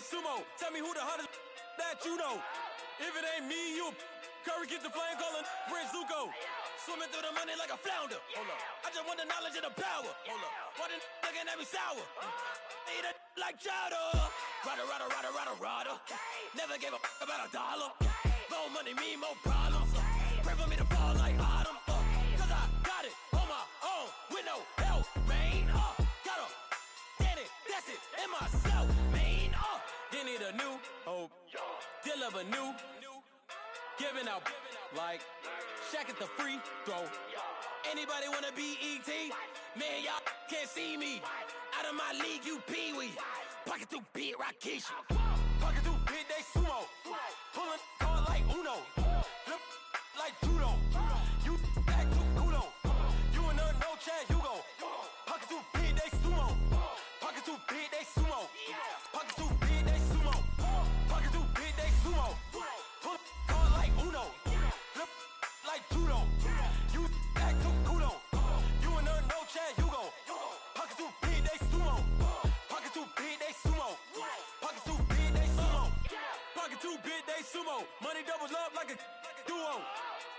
sumo. Tell me who the hottest that you know. If it ain't me, you Curry get the flame calling Prince Zuko. Swimming through the money like a flounder. Hold up. I just want the knowledge and the power. Hold up. Why the looking at me sour? Eat it like chowder. Rada. Never gave a about $1. More money, me, more problems. Pray for me to fall like autumn. Cause I got it on my own with no help, man. Got a daddy, that's it, in myself, man. Didn't need a new hope. Deal of a new. Giving out like Shaq at the free throw. Anybody wanna be E.T.? Man, y'all can't see me. Out of my league, you pee-wee. Pocket too big, Rakesh. Pocket too big, they sumo. Pulling card like Uno. Flip like judo. You act too kudo. You and her, no Chad Hugo. Pocket too big, they sumo. Pocket too big, they sumo. Pocket too big, they sumo. Pocket too big, they sumo. Pull card like Uno. Flip like judo. You act too kudo. You and her, no Chad Hugo. Pocket too big, they sumo. Pocket too big, they sumo. Pocket too big, they sumo. Pocket too big, they sumo. Money doubles up like a duo.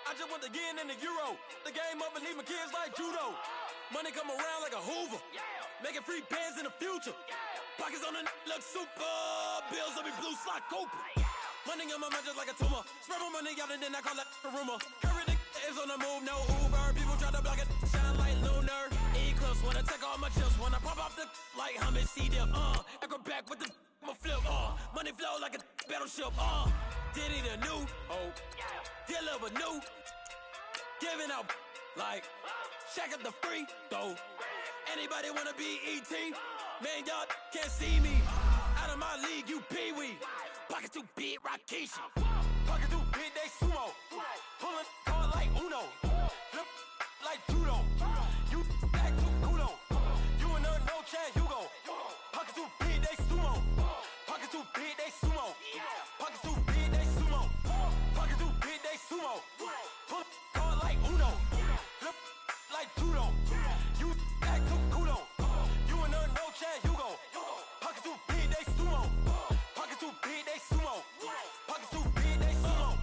I just want the yen and the euro. The game up and leave my kids like judo. Money come around like a Hoover. Making free bands in the future. Pockets on the look super. Bills on me blue slot Cooper. Money on my mind just like a tumor. Spread my money out and then I call that a rumor. Curry the is on the move, no Uber. People try to block it, shine like lunar. Eclipse wanna take all my chips. Wanna pop off the like hummus, see them. Acrobat with the I'ma flip. Money flow like a battleship. Did it a new hope. Deliver new. Giving out like Shaq at the free throw. Anybody wanna be E.T.? Man, y'all can't see me. Out of my league, you pee-wee. Pocket too big, Rakesh. Pocket too big, they sumo. Pulling card like Uno. Flip like judo. You act too kudo. You and her, no Chad Hugo. Pocket too big, they sumo. Pocket too big, they sumo. Pocket too big, they sumo. Pocket too big, they sumo. Pull card like Uno. Flip like judo. You act too kudo. You and her, no Chad Hugo. Pocket too big, they sumo. Pocket too big, they sumo. Pocket too big, they sumo.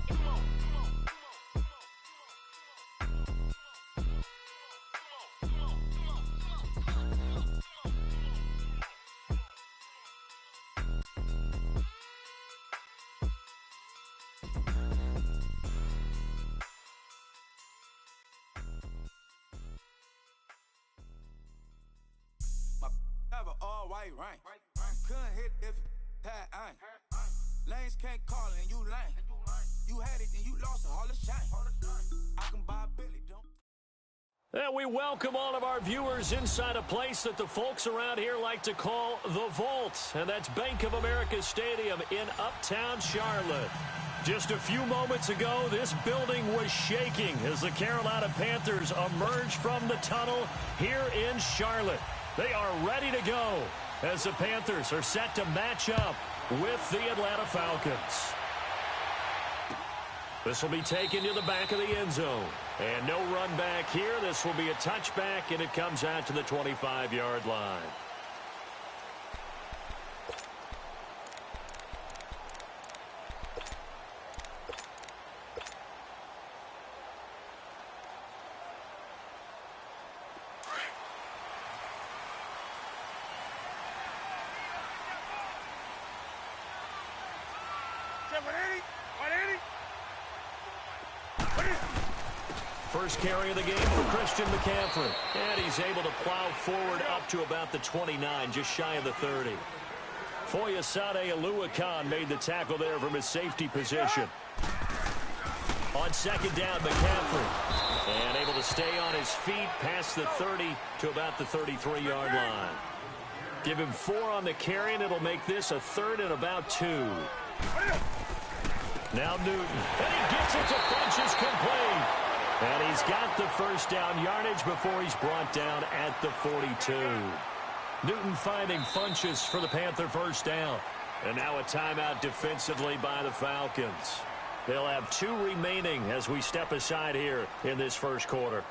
Have an all-white rank. Couldn't hit if had ain't. Lanes can't call it and you lame. You had it and you lost it, all the shame. I can buy a Billy, don't. And we welcome all of our viewers inside a place that the folks around here like to call the Vault. And that's Bank of America Stadium in Uptown Charlotte. Just a few moments ago, this building was shaking as the Carolina Panthers emerged from the tunnel here in Charlotte. They are ready to go as the Panthers are set to match up with the Atlanta Falcons. This will be taken to the back of the end zone. And no run back here. This will be a touchback, and it comes out to the 25-yard line. First carry of the game for Christian McCaffrey. And he's able to plow forward up to about the 29, just shy of the 30. Foyesade Oluwakan made the tackle there from his safety position. On second down, McCaffrey. And able to stay on his feet past the 30 to about the 33-yard line. Give him 4 on the carry, and it'll make this a third and about 2. Now Newton. And he gets it to Funchess complete. And he's got the first down yardage before he's brought down at the 42. Newton finding Funchess for the Panther first down. And now a timeout defensively by the Falcons. They'll have 2 remaining as we step aside here in this first quarter.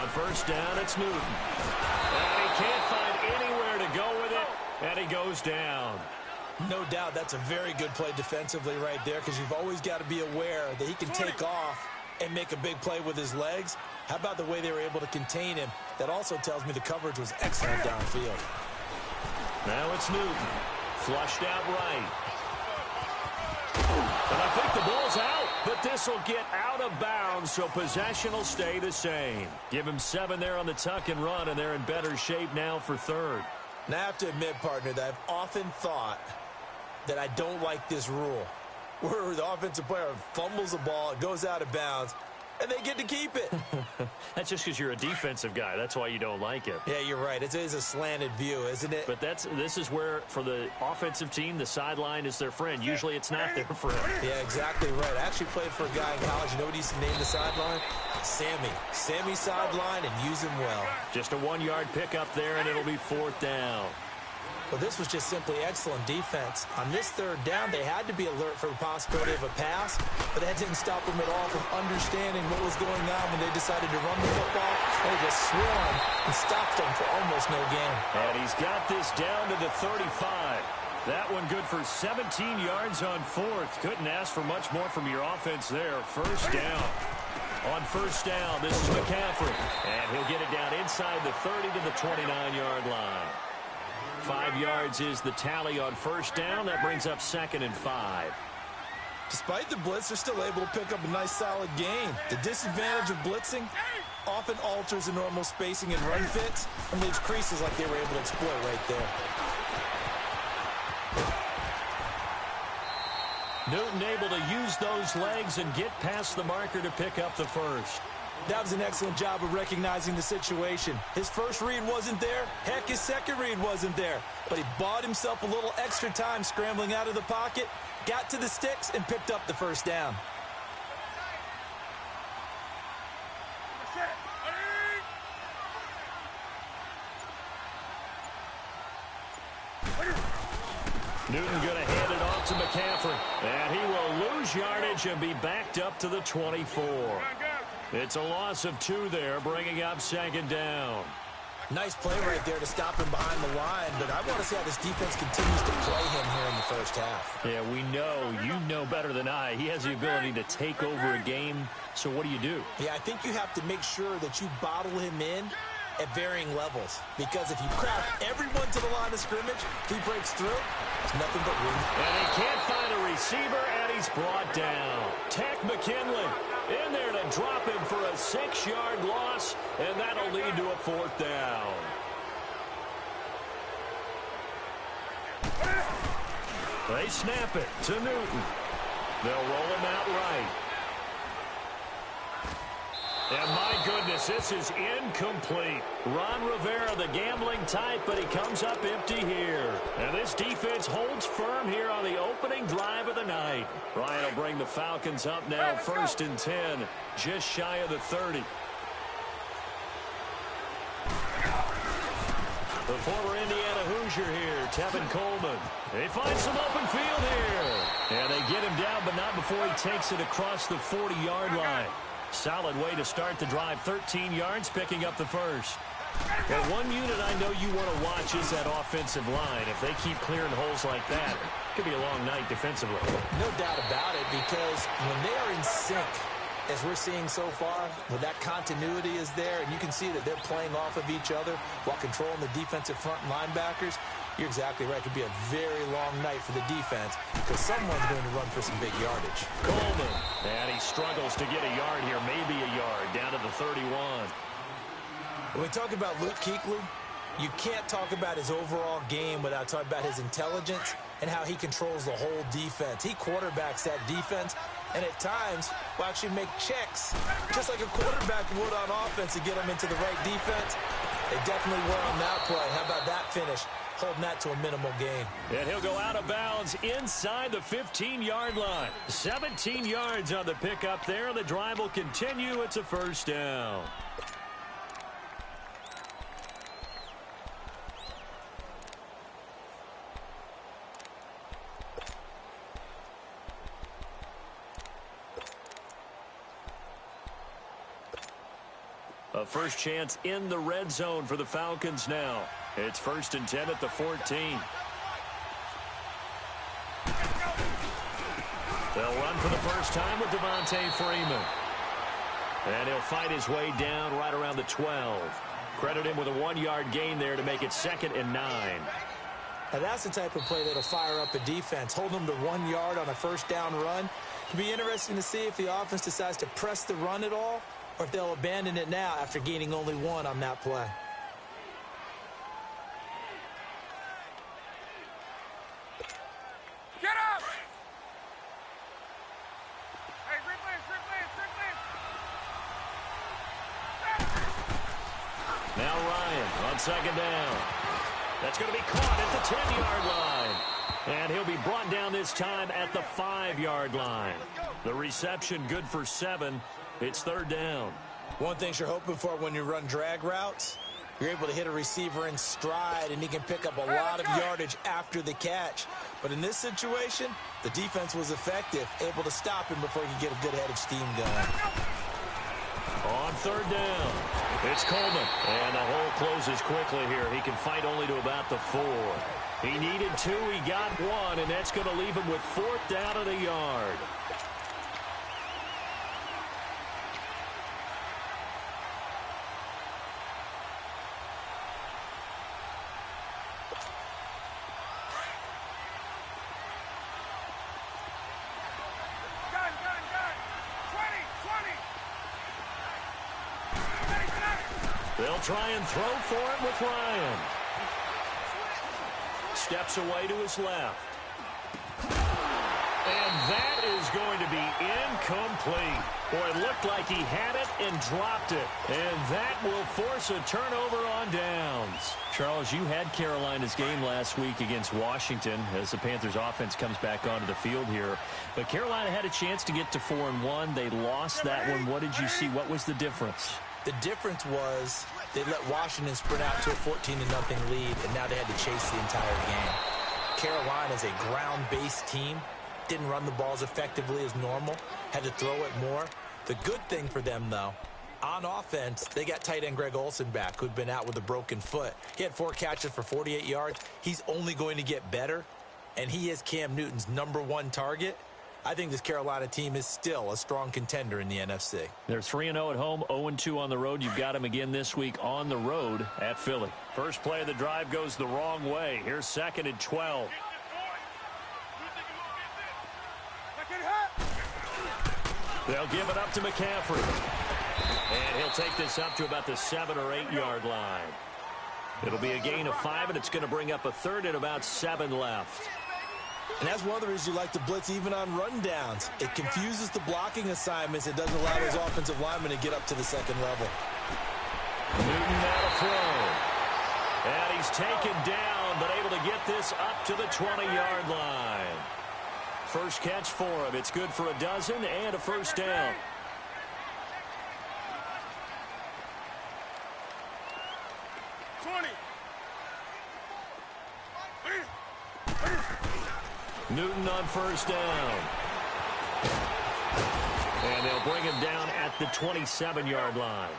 on first down, it's Newton. And he can't find anywhere to go with it, and he goes down. No doubt that's a very good play defensively right there, because you've always got to be aware that he can take off and make a big play with his legs. How about the way they were able to contain him? That also tells me the coverage was excellent downfield. Now it's Newton. Flushed out right. And I think the ball's out, but this will get out of bounds, so possession will stay the same. Give him 7 there on the tuck and run, and they're in better shape now for third. Now I have to admit, partner, that I've often thought that I don't like this rule, where the offensive player fumbles the ball, it goes out of bounds, and they get to keep it. That's just because you're a defensive guy. That's why you don't like it. Yeah, you're right. It is a slanted view, isn't it? But this is where, for the offensive team, the sideline is their friend. Usually it's not their friend. Yeah, exactly right. I actually played for a guy in college. You know what he used to name the sideline? Sammy. Sammy sideline, and use him well. Just a 1-yard pickup there, and it'll be 4th down. Well, this was just simply excellent defense. On this 3rd down, they had to be alert for the possibility of a pass, but that didn't stop them at all from understanding what was going on when they decided to run the football. They just swarmed and stopped them for almost no gain. And he's got this down to the 35. That one good for 17 yards on 4th. Couldn't ask for much more from your offense there. 1st down. On 1st down, this is McCaffrey. And he'll get it down inside the 30 to the 29-yard line. 5 yards is the tally on 1st down. That brings up 2nd and 5. Despite the blitz, they're still able to pick up a nice solid gain. The disadvantage of blitzing often alters the normal spacing and run fits and leaves creases like they were able to exploit right there. Newton able to use those legs and get past the marker to pick up the 1st. That was an excellent job of recognizing the situation. His first read wasn't there. Heck, his second read wasn't there. But he bought himself a little extra time scrambling out of the pocket, got to the sticks, and picked up the 1st down. Newton going to hand it off to McCaffrey. And he will lose yardage and be backed up to the 24. It's a loss of 2 there, bringing up 2nd down. Nice play right there to stop him behind the line, but I want to see how this defense continues to play him here in the 1st half. Yeah, we know. You know better than I. He has the ability to take over a game, so what do? Yeah, I think you have to make sure that you bottle him in at varying levels, because if you crowd everyone to the line of scrimmage, if he breaks through, there's nothing but room. And he can't find a receiver, and he's brought down. Tech McKinley in there to drop him for a 6-yard loss, and that'll lead to a 4th down. They snap it to Newton. They'll roll him out right. And my goodness, this is incomplete. Ron Rivera, the gambling type, but he comes up empty here. And this defense holds firm here on the opening drive of the night. Ryan will bring the Falcons up now, 1st and 10, just shy of the 30. The former Indiana Hoosier here, Tevin Coleman. They find some open field here. And they get him down, but not before he takes it across the 40-yard line. Solid way to start the drive. 13 yards, picking up the 1st. Well, one unit I know you want to watch is that offensive line. If they keep clearing holes like that, it could be a long night defensively. No doubt about it, because when they are in sync, as we're seeing so far, when that continuity is there, and you can see that they're playing off of each other while controlling the defensive front linebackers, you're exactly right. It could be a very long night for the defense because someone's going to run for some big yardage. Coleman, and he struggles to get a yard here, maybe a yard, down to the 31. When we talk about Luke Kuechly, you can't talk about his overall game without talking about his intelligence and how he controls the whole defense. He quarterbacks that defense, and at times will actually make checks, just like a quarterback would on offense to get them into the right defense. They definitely were on that play. How about that finish? Holding that to a minimal gain. And he'll go out of bounds inside the 15-yard line. 17 yards on the pickup there. The drive will continue. It's a 1st down. A first chance in the red zone for the Falcons now. It's 1st and 10 at the 14. They'll run for the first time with Devontae Freeman. And he'll fight his way down right around the 12. Credit him with a 1-yard gain there to make it 2nd and 9. Now that's the type of play that'll fire up a defense. Hold them to 1 yard on a first down run. It'll be interesting to see if the offense decides to press the run at all, or if they'll abandon it now after gaining only 1 on that play. Get up! Hey, replay. Now Ryan on 2nd down. That's going to be caught at the 10-yard line. And he'll be brought down this time at the 5-yard line. The reception good for 7. It's 3rd down. One thing you're hoping for when you run drag routes, you're able to hit a receiver in stride, and he can pick up a lot of yardage after the catch. But in this situation, the defense was effective, able to stop him before he could get a good head of steam going. On 3rd down, it's Coleman. And the hole closes quickly here. He can fight only to about the 4. He needed 2, he got 1, and that's going to leave him with 4th down at a yard. Gun. 20. They'll try and throw for it with Ryan. Steps away to his left. And that is going to be incomplete. Boy, it looked like he had it and dropped it. And that will force a turnover on downs. Charles, you had Carolina's game last week against Washington as the Panthers offense comes back onto the field here. But Carolina had a chance to get to 4-1. They lost that one. What did you see? What was the difference? The difference was they let Washington sprint out to a 14-0 lead, and now they had to chase the entire game. Carolina's a ground-based team. Didn't run the balls effectively as normal. Had to throw it more. The good thing for them, though, on offense, they got tight end Greg Olsen back, who'd been out with a broken foot. He had 4 catches for 48 yards. He's only going to get better, and he is Cam Newton's #1 target. I think this Carolina team is still a strong contender in the NFC. They're 3-0 at home, 0-2 on the road. You've got them again this week on the road at Philly. First play of the drive goes the wrong way. Here's 2nd and 12. They'll give it up to McCaffrey. And he'll take this up to about the 7 or 8 yard line. It'll be a gain of 5, and it's going to bring up a 3rd and about 7 left. And that's one of the reasons you like to blitz even on rundowns. It confuses the blocking assignments. It doesn't allow those offensive linemen to get up to the 2nd level. Newton now to throw. And he's taken down, but able to get this up to the 20-yard line. First catch for him. It's good for a dozen and a first down. Newton on first down. And they'll bring him down at the 27-yard line.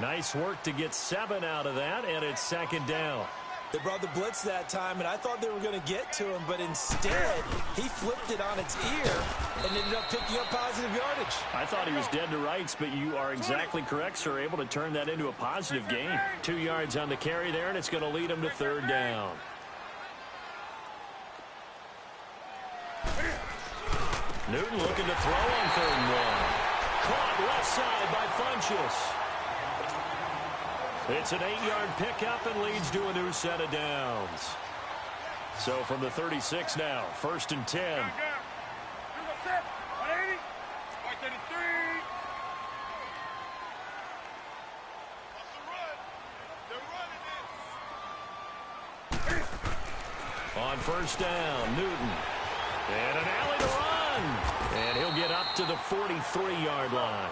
Nice work to get 7 out of that, and it's 2nd down. They brought the blitz that time, and I thought they were going to get to him, but instead, he flipped it on its ear and ended up picking up positive yardage. I thought he was dead to rights, but you are exactly correct, sir. Able to turn that into a positive gain. 2 yards on the carry there, and it's going to lead him to 3rd down. Newton looking to throw on 3rd and 1. Caught left side by Funchess. It's an 8-yard pickup and leads to a new set of downs. So from the 36 now, 1st and 10. On first down, Newton. And an alley to run. And he'll get up to the 43-yard line.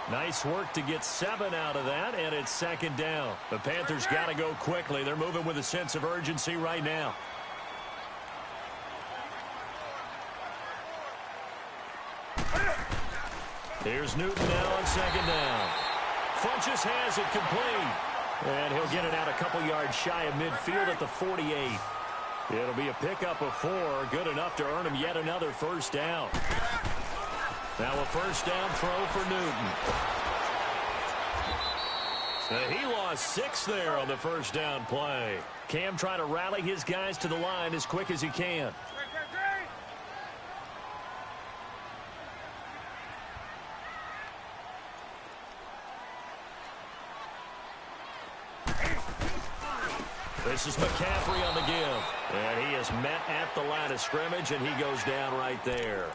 Nice work to get 7 out of that, and it's 2nd down. The Panthers got to go quickly. They're moving with a sense of urgency right now. Here's Newton now on 2nd down. Funches has it complete. And he'll get it out a couple yards shy of midfield at the 48. It'll be a pickup of 4, good enough to earn him yet another first down. Now a first down throw for Newton. He lost 6 there on the first down play. Cam trying to rally his guys to the line as quick as he can. This is McCaffrey on the give. And he is met at the line of scrimmage, and he goes down right there.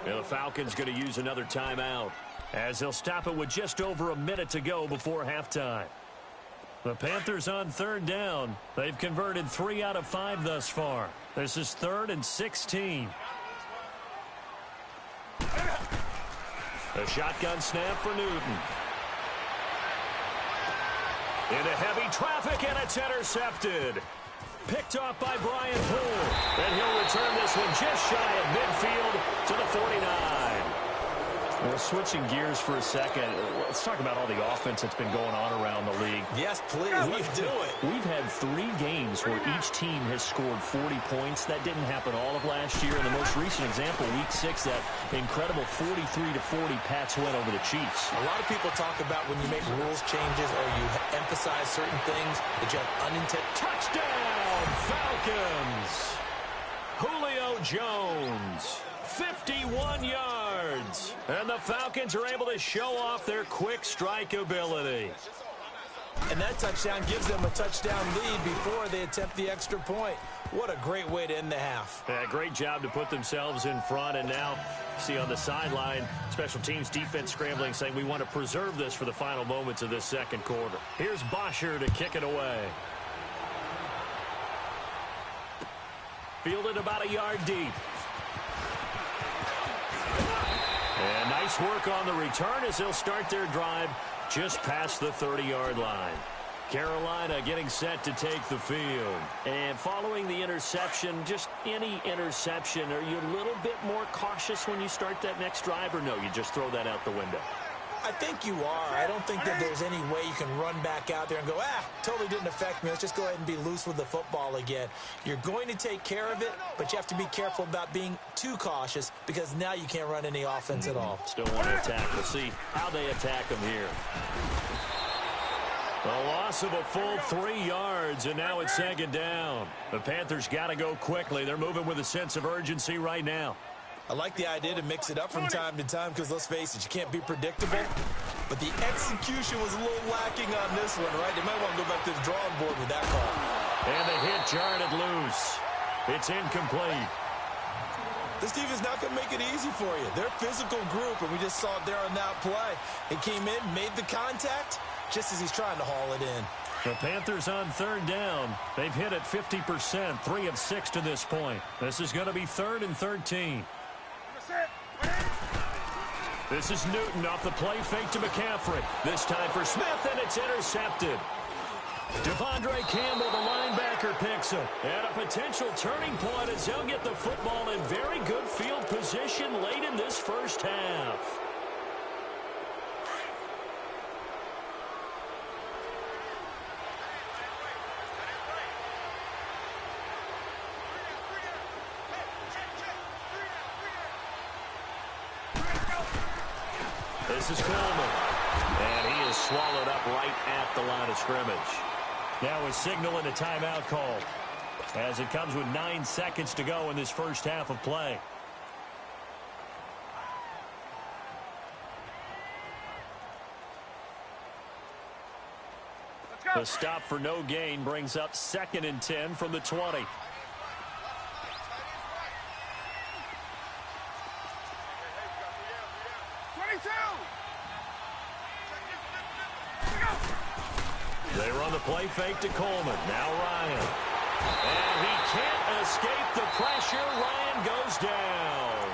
Now the Falcons going to use another timeout, as they'll stop it with just over a minute to go before halftime. The Panthers on third down. They've converted 3 out of 5 thus far. This is 3rd and 16. A shotgun snap for Newton. Into heavy traffic, and it's intercepted. Picked off by Brian Poole. And he'll return this one just shy of midfield to the 49. Well, switching gears for a second, let's talk about all the offense that's been going on around the league. Yes, please. Let's do it. We've had 3 games where each team has scored 40 points. That didn't happen all of last year. In the most recent example, Week 6, that incredible 43-40 Pats win over the Chiefs. A lot of people talk about when you make rules changes or you emphasize certain things that you have unintended. Touchdown, Falcons! Julio Jones. 51 yards. And the Falcons are able to show off their quick strike ability. And that touchdown gives them a touchdown lead before they attempt the extra point. What a great way to end the half. Yeah, great job to put themselves in front. And now, see on the sideline, special teams defense scrambling, saying we want to preserve this for the final moments of this second quarter. Here's Bosher to kick it away. Fielded about a yard deep. And nice work on the return as they'll start their drive just past the 30-yard line. Carolina getting set to take the field. And following the interception, just any interception, are you a little bit more cautious when you start that next drive, or no, you just throw that out the window? I think you are. I don't think that there's any way you can run back out there and go, totally didn't affect me. Let's just go ahead and be loose with the football again. You're going to take care of it, but you have to be careful about being too cautious because now you can't run any offense at all. Still want to attack. We'll see how they attack them here. A loss of a full 3 yards, and now it's second down. The Panthers got to go quickly. They're moving with a sense of urgency right now. I like the idea to mix it up from time to time because, let's face it, you can't be predictable. But the execution was a little lacking on this one, right? They might want to go back to the drawing board with that call. And the hit jarred it loose. It's incomplete. This team is not going to make it easy for you. They're a physical group, and we just saw it there on that play. He came in, made the contact, just as he's trying to haul it in. The Panthers on third down. They've hit it 50%, 3 of 6 to this point. This is going to be 3rd and 13. This is Newton off the play fake to McCaffrey. This time for Smith, and it's intercepted. Devondre Campbell, the linebacker, picks him. And a potential turning point as they'll get the football in very good field position late in this first half. This is Coleman. And he is swallowed up right at the line of scrimmage. Now is signaling a timeout call as it comes with 9 seconds to go in this first half of play. The stop for no gain brings up 2nd and 10 from the 20. They run the play fake to Coleman. Now Ryan. And he can't escape the pressure. Ryan goes down.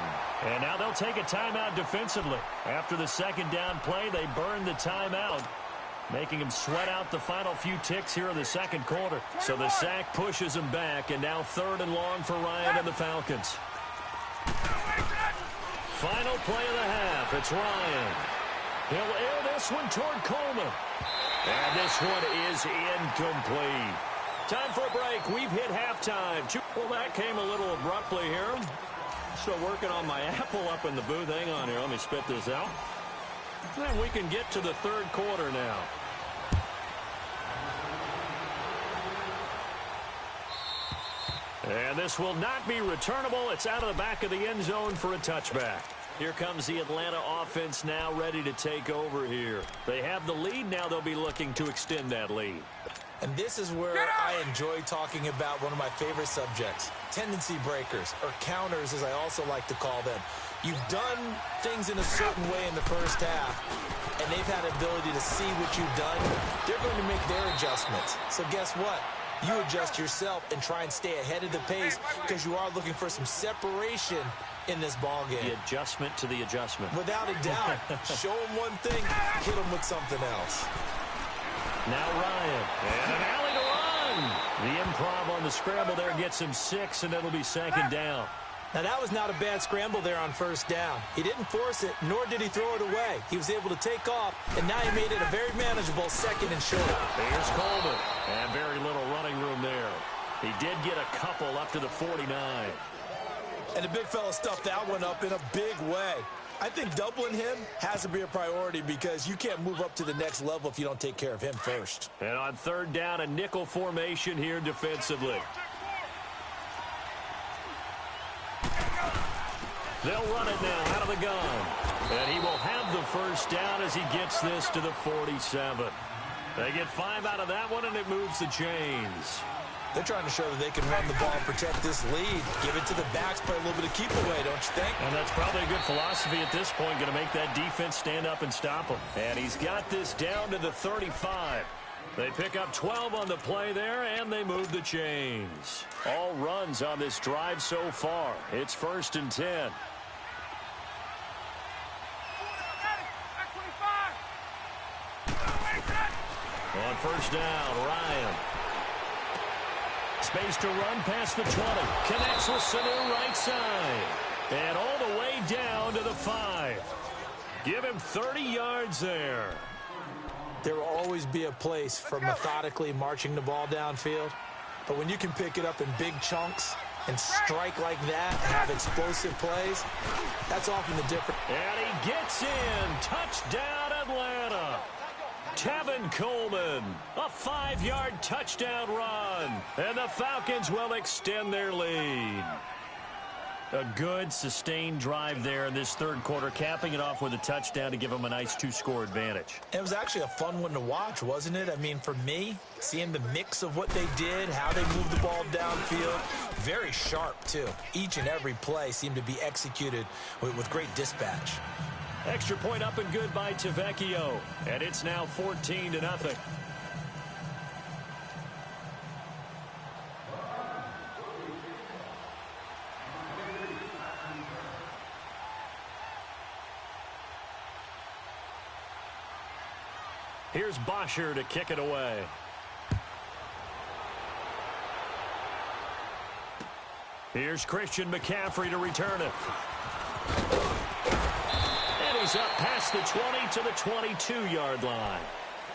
And now they'll take a timeout defensively. After the second down play, they burn the timeout, making him sweat out the final few ticks here in the second quarter. So the sack pushes him back, and now 3rd and long for Ryan and the Falcons. Final play of the half. It's Ryan. He'll air this one toward Coleman. And this one is incomplete. Time for a break. We've hit halftime. Well, that came a little abruptly here. Still working on my apple up in the booth. Hang on here. Let me spit this out. And we can get to the third quarter now. And this will not be returnable. It's out of the back of the end zone for a touchback. Here comes the Atlanta offense now ready to take over here. They have the lead. Now they'll be looking to extend that lead. And this is where I enjoy talking about one of my favorite subjects, tendency breakers, or counters as I also like to call them. You've done things in a certain way in the first half, and they've had the ability to see what you've done. They're going to make their adjustments. So guess what? You adjust yourself and try and stay ahead of the pace because you are looking for some separation in this ball game. The adjustment to the adjustment. Without a doubt. Show them one thing, hit them with something else. Now Ryan, and an alley to run. The improv on the scramble there gets him 6, and it'll be second down. Now, that was not a bad scramble there on first down. He didn't force it, nor did he throw it away. He was able to take off, and now he made it a very manageable second and short. Here's Coleman, and very little running room there. He did get a couple up to the 49. And the big fella stuffed that one up in a big way. I think doubling him has to be a priority because you can't move up to the next level if you don't take care of him first. And on third down, a nickel formation here defensively. They'll run it now out of the gun. And he will have the first down as he gets this to the 47. They get 5 out of that one, and it moves the chains. They're trying to show that they can run the ball and protect this lead. Give it to the backs, play a little bit of keep away, don't you think? And that's probably a good philosophy at this point, going to make that defense stand up and stop him. And he's got this down to the 35. They pick up 12 on the play there, and they move the chains. All runs on this drive so far. It's 1st and 10. On first down, Ryan. Space to run past the 20. Connects with Sanu right side. And all the way down to the 5. Give him 30 yards there. There will always be a place for methodically marching the ball downfield. But when you can pick it up in big chunks and strike like that and have explosive plays, that's often the difference. And he gets in. Touchdown, Atlanta. Tevin Coleman, a 5-yard touchdown run. And the Falcons will extend their lead. A good, sustained drive there in this third quarter, capping it off with a touchdown to give them a nice 2-score advantage. It was actually a fun one to watch, wasn't it? I mean, for me, seeing the mix of what they did, how they moved the ball downfield, very sharp, too. Each and every play seemed to be executed with great dispatch. Extra point up and good by Tavecchio, and it's now 14-0. Here's Bosher to kick it away. Here's Christian McCaffrey to return it. And he's up past the 20 to the 22-yard line.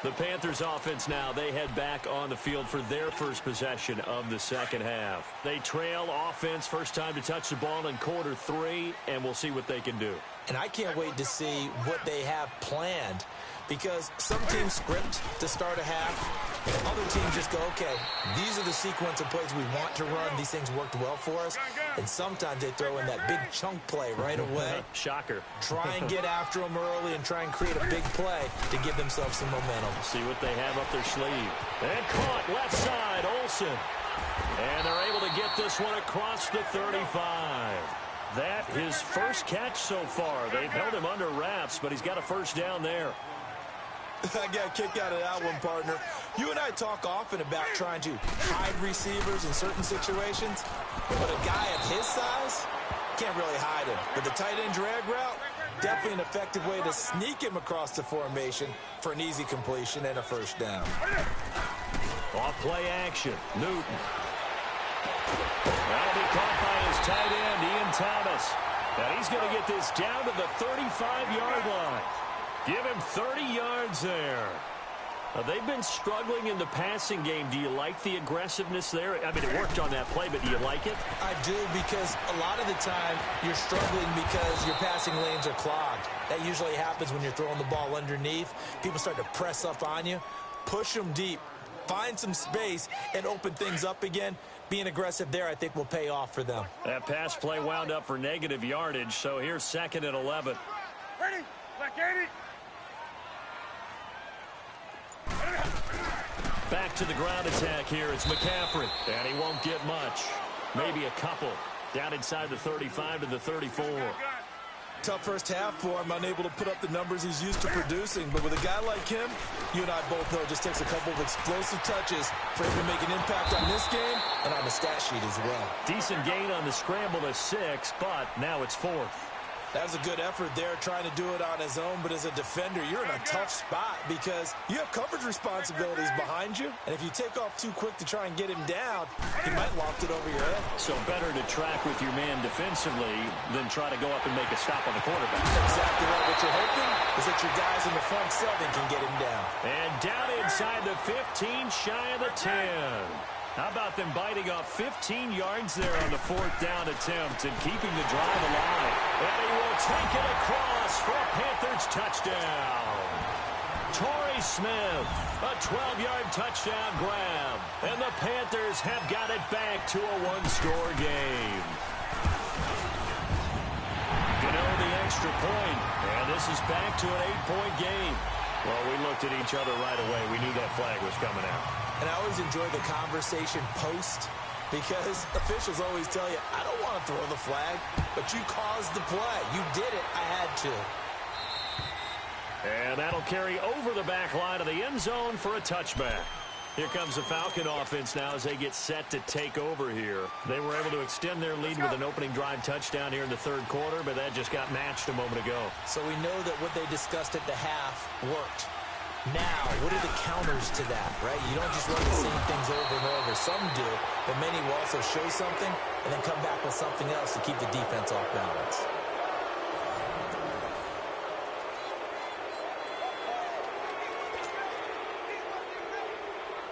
The Panthers offense now, they head back on the field for their first possession of the second half. They trail offense, first time to touch the ball in quarter 3, and we'll see what they can do. And I can't wait to see what they have planned, because some teams script to start a half, and other teams just go, okay, these are the sequence of plays we want to run. These things worked well for us. And sometimes they throw in that big chunk play right away. Shocker. Try and get after them early and try and create a big play to give themselves some momentum. See what they have up their sleeve. And caught left side, Olsen. And they're able to get this one across the 35. That his first catch so far. They've held him under wraps, but he's got a first down there. I got a kick out of that one, partner. You and I talk often about trying to hide receivers in certain situations, but a guy of his size can't really hide him. But the tight end drag route, definitely an effective way to sneak him across the formation for an easy completion and a first down. Off play action, Newton. That'll be caught by his tight end, Ian Thomas. And he's going to get this down to the 35-yard line. Give him 30 yards there. They've been struggling in the passing game. Do you like the aggressiveness there? I mean, it worked on that play, but do you like it? I do, because a lot of the time you're struggling because your passing lanes are clogged. That usually happens when you're throwing the ball underneath. People start to press up on you. Push them deep. Find some space and open things up again. Being aggressive there, I think, will pay off for them. That pass play wound up for negative yardage, so here's 2nd and 11. Ready? Black 80. Back to the ground attack here. It's McCaffrey, and he won't get much. Maybe a couple. Down inside the 35 to the 34. Tough first half for him, unable to put up the numbers he's used to producing. But with a guy like him, you and I both know it just takes a couple of explosive touches for him to make an impact on this game and on the stat sheet as well. Decent gain on the scramble to 6, but now it's 4th. That was a good effort there, trying to do it on his own. But as a defender, you're in a tough spot because you have coverage responsibilities behind you. And if you take off too quick to try and get him down, he might loft it over your head. So better to track with your man defensively than try to go up and make a stop on the quarterback. Exactly right. What you're hoping is that your guys in the front 7 can get him down. And down inside the 15, shy of the 10. How about them biting off 15 yards there on the 4th down attempt and keeping the drive alive? And he will take it across for a Panthers touchdown. Torrey Smith, a 12-yard touchdown grab. And the Panthers have got it back to a 1-score game. Gano the extra point, and this is back to an 8-point game. Well, we looked at each other right away. We knew that flag was coming out. And I always enjoy the conversation post because officials always tell you, I don't want to throw the flag, but you caused the play. You did it. I had to. And that'll carry over the back line of the end zone for a touchback. Here comes the Falcon offense now as they get set to take over here. They were able to extend their lead with an opening drive touchdown here in the 3rd quarter, but that just got matched a moment ago. So we know that what they discussed at the half worked. Now, what are the counters to that, right? You don't just run the same things over and over. Some do, but many will also show something and then come back with something else to keep the defense off balance.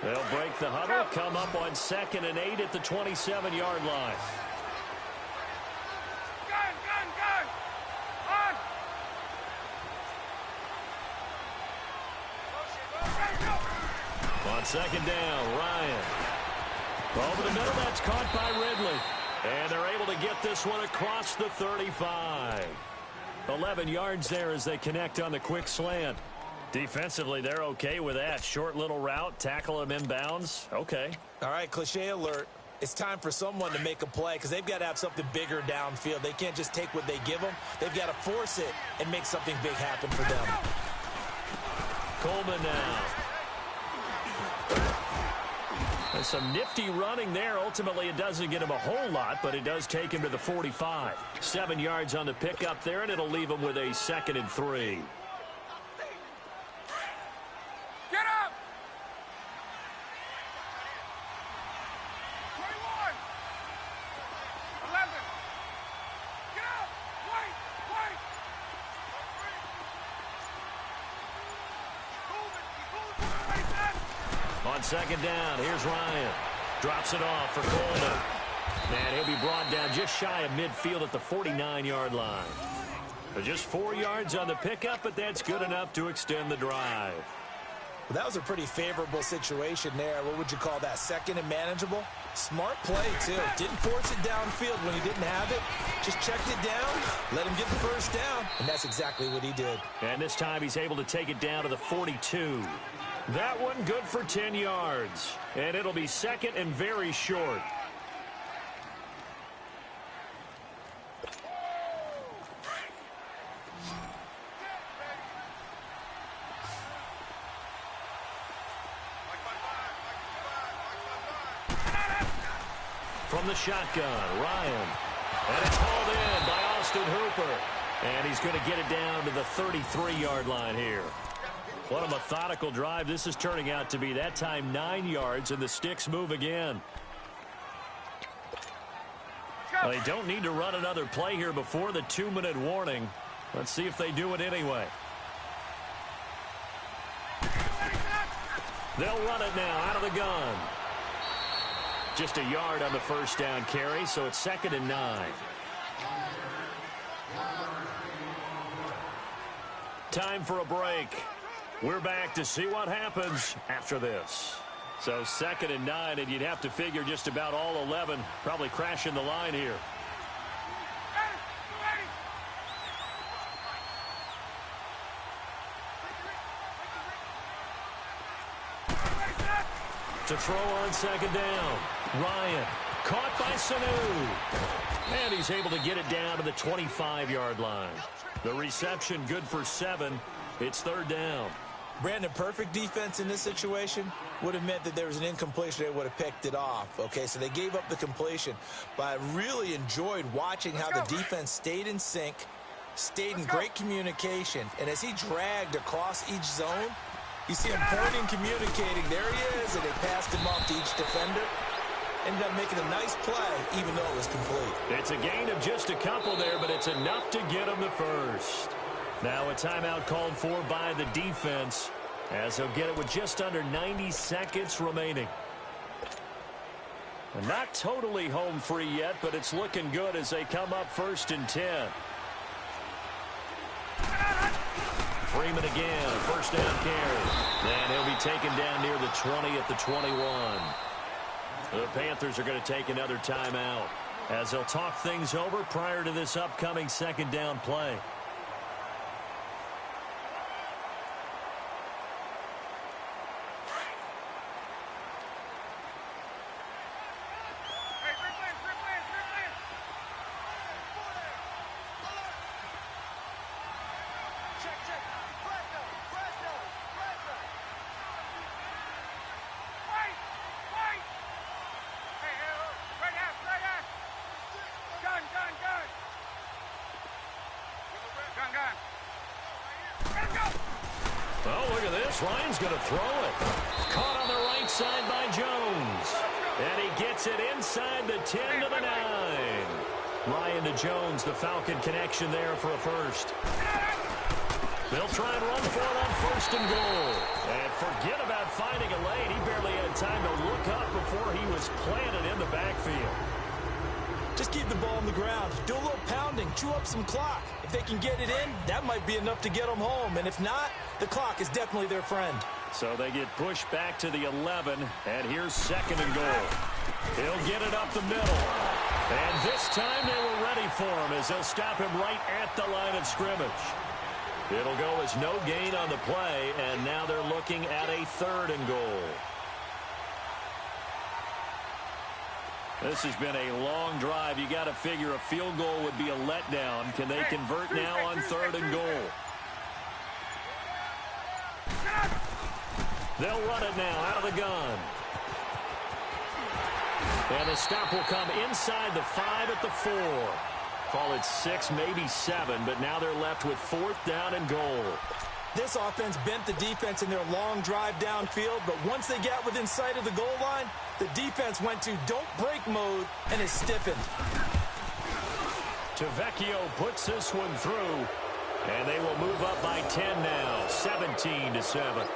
They'll break the huddle, come up on 2nd and 8 at the 27-yard line. Gun! On! On 2nd down, Ryan. Over the middle, that's caught by Ridley. And they're able to get this one across the 35. 11 yards there as they connect on the quick slant. Defensively, they're okay with that. Short little route, tackle him inbounds. Okay. All right, cliche alert. It's time for someone to make a play because they've got to have something bigger downfield. They can't just take what they give them. They've got to force it and make something big happen for them. Coleman now. There's some nifty running there. Ultimately, it doesn't get him a whole lot, but it does take him to the 45. 7 yards on the pickup there, and it'll leave him with a 2nd and 3. Get up! 21! 11! Get up! Wait! On 2nd down, here's Ryan. Drops it off for Coleman. And he'll be brought down just shy of midfield at the 49-yard line. But just 4 yards on the pickup, but that's good enough to extend the drive. Well, that was a pretty favorable situation there. What would you call that? 2nd and manageable? Smart play, too. Didn't force it downfield when he didn't have it. Just checked it down, let him get the first down, and that's exactly what he did. And this time he's able to take it down to the 42. That one good for 10 yards. And it'll be 2nd and very short. From the shotgun, Ryan. And it's hauled in by Austin Hooper. And he's going to get it down to the 33-yard line here. What a methodical drive this is turning out to be. That time 9 yards, and the sticks move again. Well, they don't need to run another play here before the 2-minute warning. Let's see if they do it anyway. They'll run it now out of the gun. Just a yard on the first down carry, so it's 2nd and 9. Time for a break. We're back to see what happens after this. So 2nd and 9, and you'd have to figure just about all 11 probably crashing the line here. To throw on 2nd down. Ryan caught by Sanu. And he's able to get it down to the 25-yard line. The reception good for 7. It's 3rd down. Brandon, perfect defense in this situation would have meant that there was an incompletion. They would have picked it off. Okay, so they gave up the completion. But I really enjoyed watching how the defense stayed in sync, stayed in great communication. And as he dragged across each zone, you see him pointing, communicating. There he is, and they passed him off to each defender. Ended up making a nice play, even though it was complete. It's a gain of just a couple there, but it's enough to get him the first. Now a timeout called for by the defense, as they'll get it with just under 90 seconds remaining. And not totally home free yet, but it's looking good as they come up 1st and 10. Freeman again, a 1st down carry. And he'll be taken down near the 20 at the 21. The Panthers are going to take another timeout as they'll talk things over prior to this upcoming 2nd down play. Oh, look at this. Ryan's going to throw it. Caught on the right side by Jones. And he gets it inside the 10 to the 9. Ryan to Jones, the Falcon connection there for a first. They'll try and run for it on 1st and goal. And forget about finding a lane. He barely had time to look up before he was planted in the backfield. Just keep the ball on the ground. Do a little pounding. Chew up some clock. If they can get it in, that might be enough to get them home. And if not, the clock is definitely their friend. So they get pushed back to the 11. And here's 2nd and goal. He'll get it up the middle. And this time they were ready for him as they'll stop him right at the line of scrimmage. It'll go as no gain on the play. And now they're looking at a 3rd and goal. This has been a long drive. You got to figure a field goal would be a letdown. Can they convert now on 3rd and goal? They'll run it now out of the gun. And the stop will come inside the 5 at the 4. Call it 6, maybe 7, but now they're left with 4th down and goal. This offense bent the defense in their long drive downfield, but once they got within sight of the goal line, the defense went to don't break mode and is stiffened. Tavecchio puts this one through, and they will move up by 10 now, 17-7.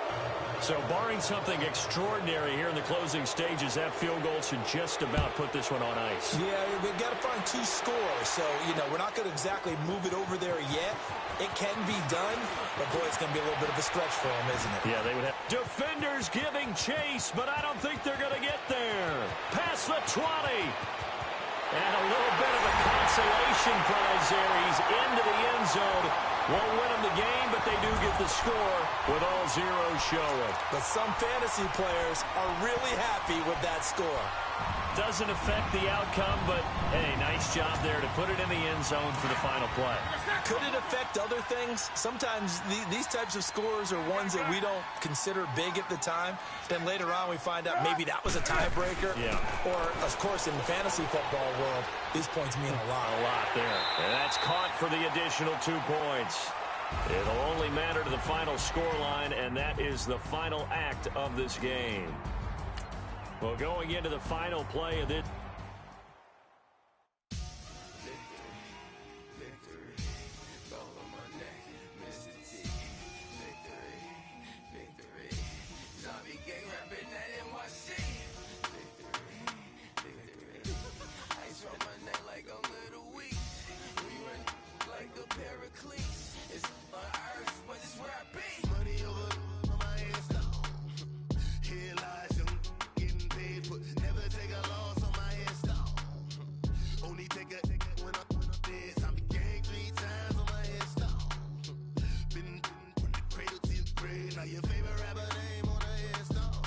So barring something extraordinary here in the closing stages, that field goal should just about put this one on ice. Yeah, we've got to find 2 scores. So, we're not going to exactly move it over there yet. It can be done, but boy, it's going to be a little bit of a stretch for them, isn't it? Yeah, they would have. Defenders giving chase, but I don't think they're going to get there. Past the 20. And a little bit of a consolation prize there. He's into the end zone. Won't win them the game, but they do get the score with all zeros showing. But some fantasy players are really happy with that score. Doesn't affect the outcome, but, hey, nice job there to put it in the end zone for the final play. Could it affect other things? Sometimes these types of scores are ones that we don't consider big at the time. Then later on we find out maybe that was a tiebreaker. Yeah. Or, of course, in the fantasy football world, these points mean a lot. A lot there. And that's caught for the additional 2 points. It'll only matter to the final scoreline, and that is the final act of this game. Well, going into the final play of it. grade. Now your favorite rapper name on the headstone.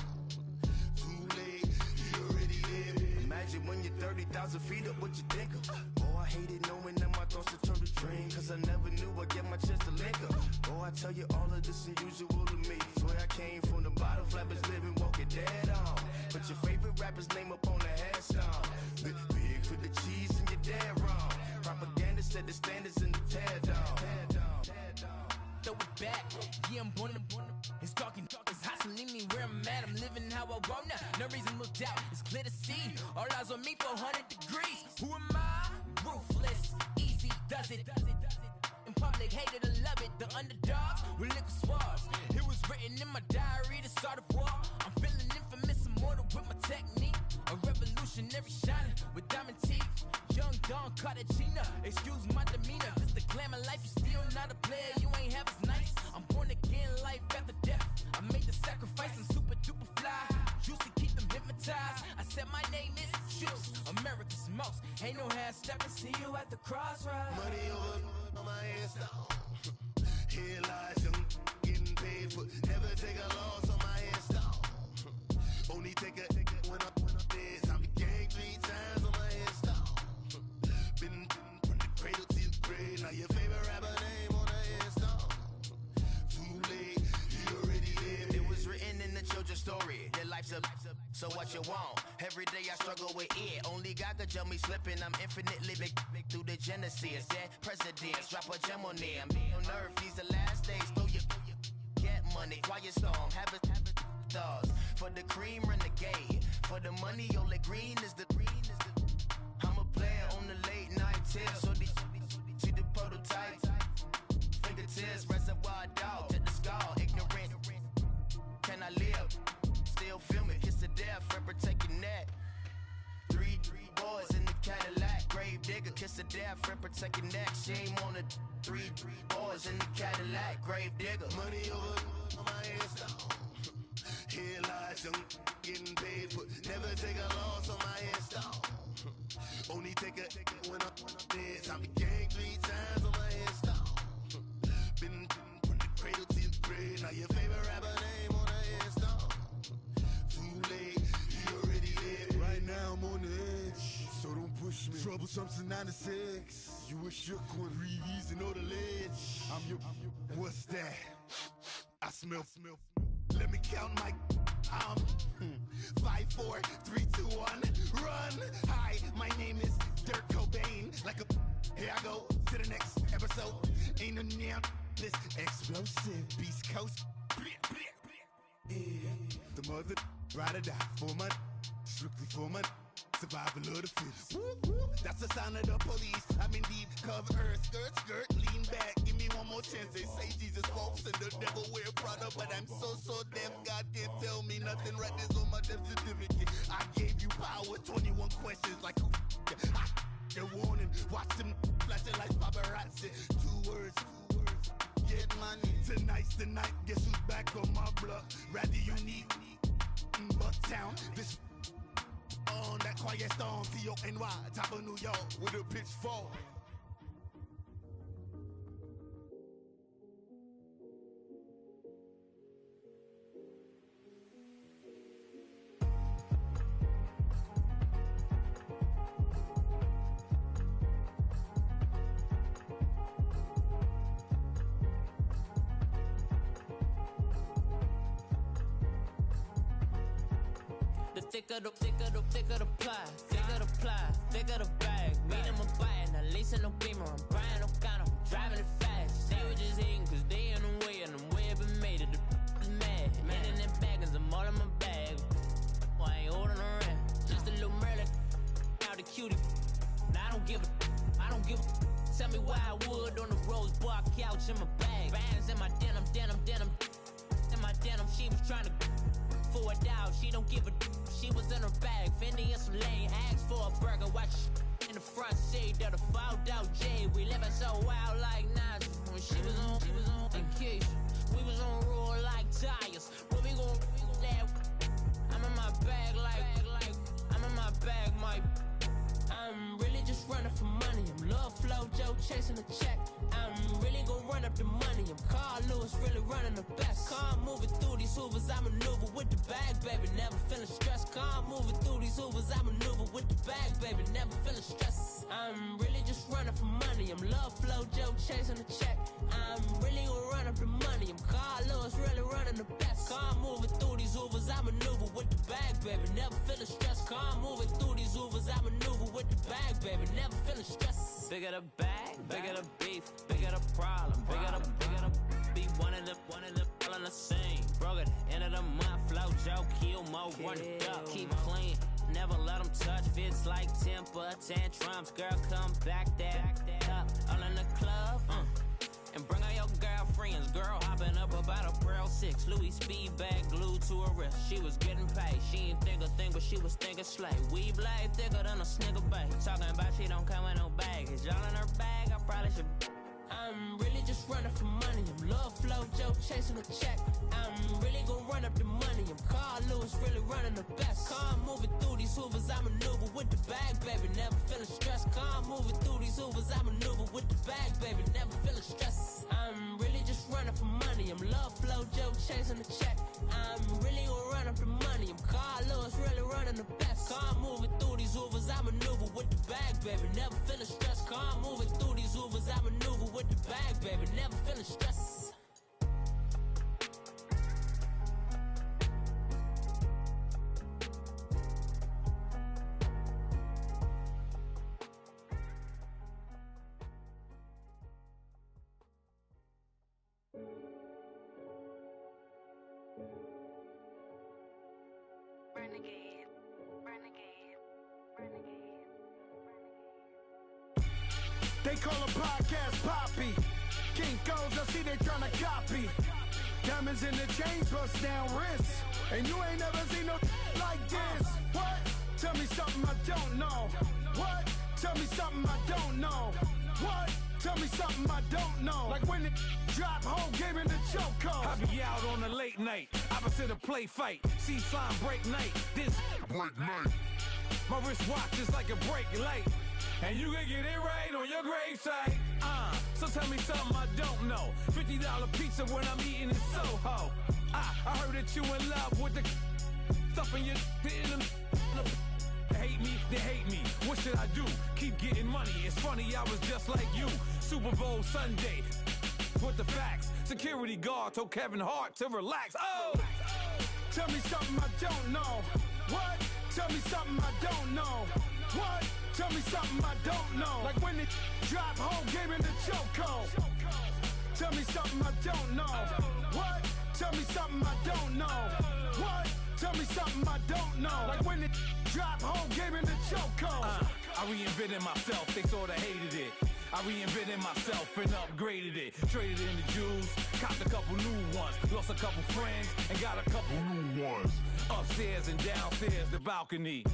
Too late, he already dead. Imagine when you're 30,000 feet up, what you think of? Oh, I hated knowing that my thoughts would turn to dream, cause I never knew I'd get my chance to link up. Oh, I tell you all of this unusual to me. Swear I came from the bottom, flappers living, walking dead on. Put your favorite rapper's name up on the headstone. Big for the cheese and you're dead wrong. Propaganda set the standards in the tear down. Throw it back, yeah, I'm born to. It's talking, it's hustling me where I'm at. I'm living how I want now. No reason to doubt, it's clear to see. All eyes on me for 100 degrees. Who am I? Ruthless, easy, does it. In public, hate it or love it. The underdogs with liquor swabs. It was written in my diary to start a war. I'm feeling infamous, immortal with my technique. A revolutionary shining with diamond teeth. Young Don Cartagena, excuse my demeanor. This the glamour life, you still not a player. You ain't half as nice. I'm born again, life after death. I made the sacrifice and super duper fly. Used to keep them hypnotized. I said my name is Juice, America's most. Ain't no half stepping. See you at the crossroads. Money over on my headstone. Here lies young, getting paid for. Never take a loss on my headstone. Only take a when I'm dead. I be gang 3 times on my headstone. Been from the cradle to the grave. Now your favorite rapper name on the headstone. Too late, he already dead. It was written in the children's story. Your life's a so what you want. Every day I struggle with it. Only God could jump me slipping. I'm infinitely big through the genesis. Dead presidents, drop a gem on them. On earth, these the last days. Throw your get money, quiet storm. Have it stars. For the cream, renegade. For the money, only green is the. I'm a player on the late night tip. So they see the prototype. Fingertips, reservoir dog to the skull. Ignorant. Can I live? Still feel me. Kiss the death, friend, protect your neck. Three boys in the Cadillac. Grave digger, kiss the death, friend, protect your neck. Shame on the three boys in the Cadillac. Grave digger. Money over on my headstone. Here lies young, getting paid for. Never take a loss on my headstone. Only take a when I'm dead. I be gang 3 times on my headstone. Been from the cradle to the grave. Now your favorite rapper name on the headstone. Too late, he already dead. Right now I'm on the edge, so don't push me. Troublesome to 96. You a shook one, Reeves and know the ledge. I'm your, what's that? I smell. Let me count my 5, 4, 3, 2, 1, run. Hi, my name is Dirk Cobain. Like a here I go to the next episode. Ain't no damn this explosive Beast Coast. Yeah. The mother ride or die for my strictly for my survival of the fittest. That's the sign of the police. I'm in deep cover earth, skirt, lean back. Give me one more chance. They say Jesus walks and the devil wear Prada, but I'm so deaf. God can't tell me nothing. Right this on my death certificate. I gave you power. 21 questions like who? They're warning. Watch them flashing like paparazzi. 2 words. Get money. Tonight's the night. Guess who's back on my block? Rather unique. Bucktown. This. On that quiet storm, T-O-N-Y, top of New York with a pitchfork. Thicker the pie, thicker the bag. Meet them a buying, a lace and no beamer. I'm Brian O'Connor, driving it fast. They were just hating cause they in the way, and the way I've been made it. The is mad. Man in them baggins, I'm all in my bag. I ain't holding around. Just a little Merlin, out the cutie. Now I don't give a. Tell me why I would on the rose bar couch in my bag. Bands in my denim. In my denim, she was trying to for a doubt. She don't give a. She was in her bag, Fendi and some lane. Asked for a burger, watch in the front seat of the fouled out J. We living so wild like Nas. When she was on vacation, we was on roll like tires. Where we gon' laugh? I'm in my bag like I'm in my bag, my. I'm really just running for money. I'm Love Flow Joe chasing a check. I'm really gon' run up the money. I'm Carl Lewis really running the best. Car moving these Hoovers, I maneuver with the bag, baby. Never feeling stressed. Calm moving through these Hoovers, I maneuver with the bag, baby. Never feeling stressed. I'm really just running for money. I'm love flow, Joe chasing the check. I'm really gonna run up the money. I'm Carlos, really running the best. Calm moving through these Hoovers, I maneuver with the bag, baby. Never feeling stressed. Calm moving through these Hoovers, I maneuver with the bag, baby. Never feeling stressed. Bigger the bag, bigger the beef, bigger the problem, bigger the be one of the all in the scene. Broke at the end of the month, flow, Joe, kill, mo, run it up, keep clean. Never let them touch, fits like temper tantrums. Girl, come back that up, all in the club, and bring all your girlfriends. Girl hopping up about a Pearl 6, Louis speed bag glued to her wrist. She was getting paid, she ain't think a thing, but she was thinking slay. We blade thicker than a snicker bag. Talking about she don't come with no baggage. All in her bag, I probably should. I'm really just running for money. I'm love flow, Joe chasing a check. I'm really gonna run up the money. I'm Carlos, really running the best. Calm moving through these Hoovers, I maneuver with the bag, baby. Never feeling stressed. Calm moving through these Hoovers, I maneuver with the bag, baby. Never feeling stressed. I'm really just running for money. I'm love flow, Joe chasing the check. I'm really gonna run up the money. I'm Carlos, really running the best. Calm moving through these Hoovers, I maneuver with the bag, baby. Never feeling stressed. Calm moving through these Hoovers, I maneuver with the bag, baby. Never feeling stressed. Renegade, renegade, renegade. They call a podcast Poppy. Kinkos, I see they tryna copy. Diamonds in the chains, bust down wrists. And you ain't never seen no like this. What? Tell me something I don't know. What? Tell me something I don't know. What? Tell me something I don't know. Like when it drop, whole game in the chokehold. I be out on a late night, opposite a play fight. See sign break night, this break night. My wristwatch is like a brake light. And you can get it right on your gravesite. So tell me something I don't know. $50 pizza when I'm eating in Soho. I heard that you in love with the stuff in your in them. Hate me, they hate me. What should I do? Keep getting money. It's funny, I was just like you. Super Bowl Sunday. With the facts. Security guard told Kevin Hart to relax. Oh! Tell me something I don't know. What? Tell me something I don't know. What? Tell me something I don't know. Like when it drop, whole game in the chokehold. Tell me something I don't know. What? Tell me something I don't know. What? Tell me something I don't know. Like when it drop, whole game in the chokehold. I reinvented myself, they sorta hated it. I reinvented myself and upgraded it. Traded in the Jews, copped a couple new ones. Lost a couple friends and got a couple new ones. Upstairs and downstairs, the balcony.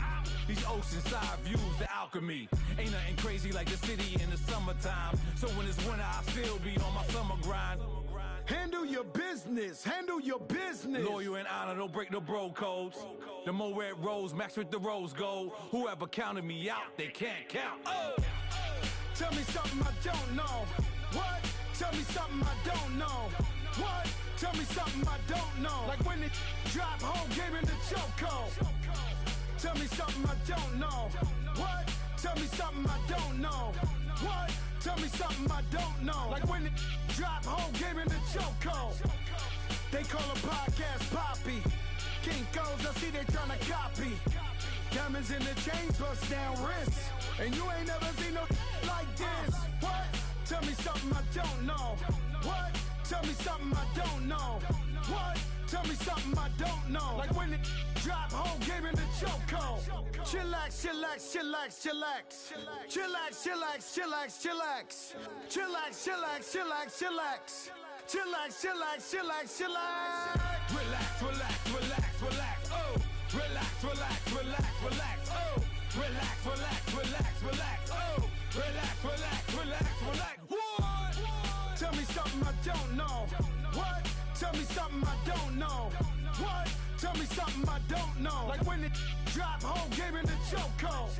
These oceanside views, the alchemy. Ain't nothing crazy like the city in the summertime. So when it's winter, I still be on my summer grind. Handle your business, handle your business. Loyal and honor, don't break the bro codes. The more red rose, max with the rose gold. Whoever counted me out, they can't count. Oh! Tell me something I don't know. What? Tell me something I don't know. What? Tell me something I don't know. Like when it drop, whole game in the chokehold. Tell me something I don't know. What? Tell me something I don't know. What? Tell me something I don't know. Like when it drop, whole game in the chokehold. They call a podcast Poppy. Kinkos, I see they tryna copy. Diamonds in the chains, bust down wrists. And you ain't never seen no like this. What? Tell me something I don't know. What? Tell me something I don't know. What? Tell me something I don't know. Like when it drop, whole game in the chokehold. Chillax, chillax, chillax, chillax. Chillax, chillax, chillax, chillax. Chillax, chillax, chillax, chillax. Chillax, chillax, chillax, chillax. Relax, relax, relax, relax, oh! Relax, relax, relax, relax, oh! Relax, relax, relax, relax, oh! Relax, relax, relax, relax, what? Tell me something I don't know. What? Tell me something I don't know. What? Tell me something I don't know. Like when it drop, whole game in the chokehold.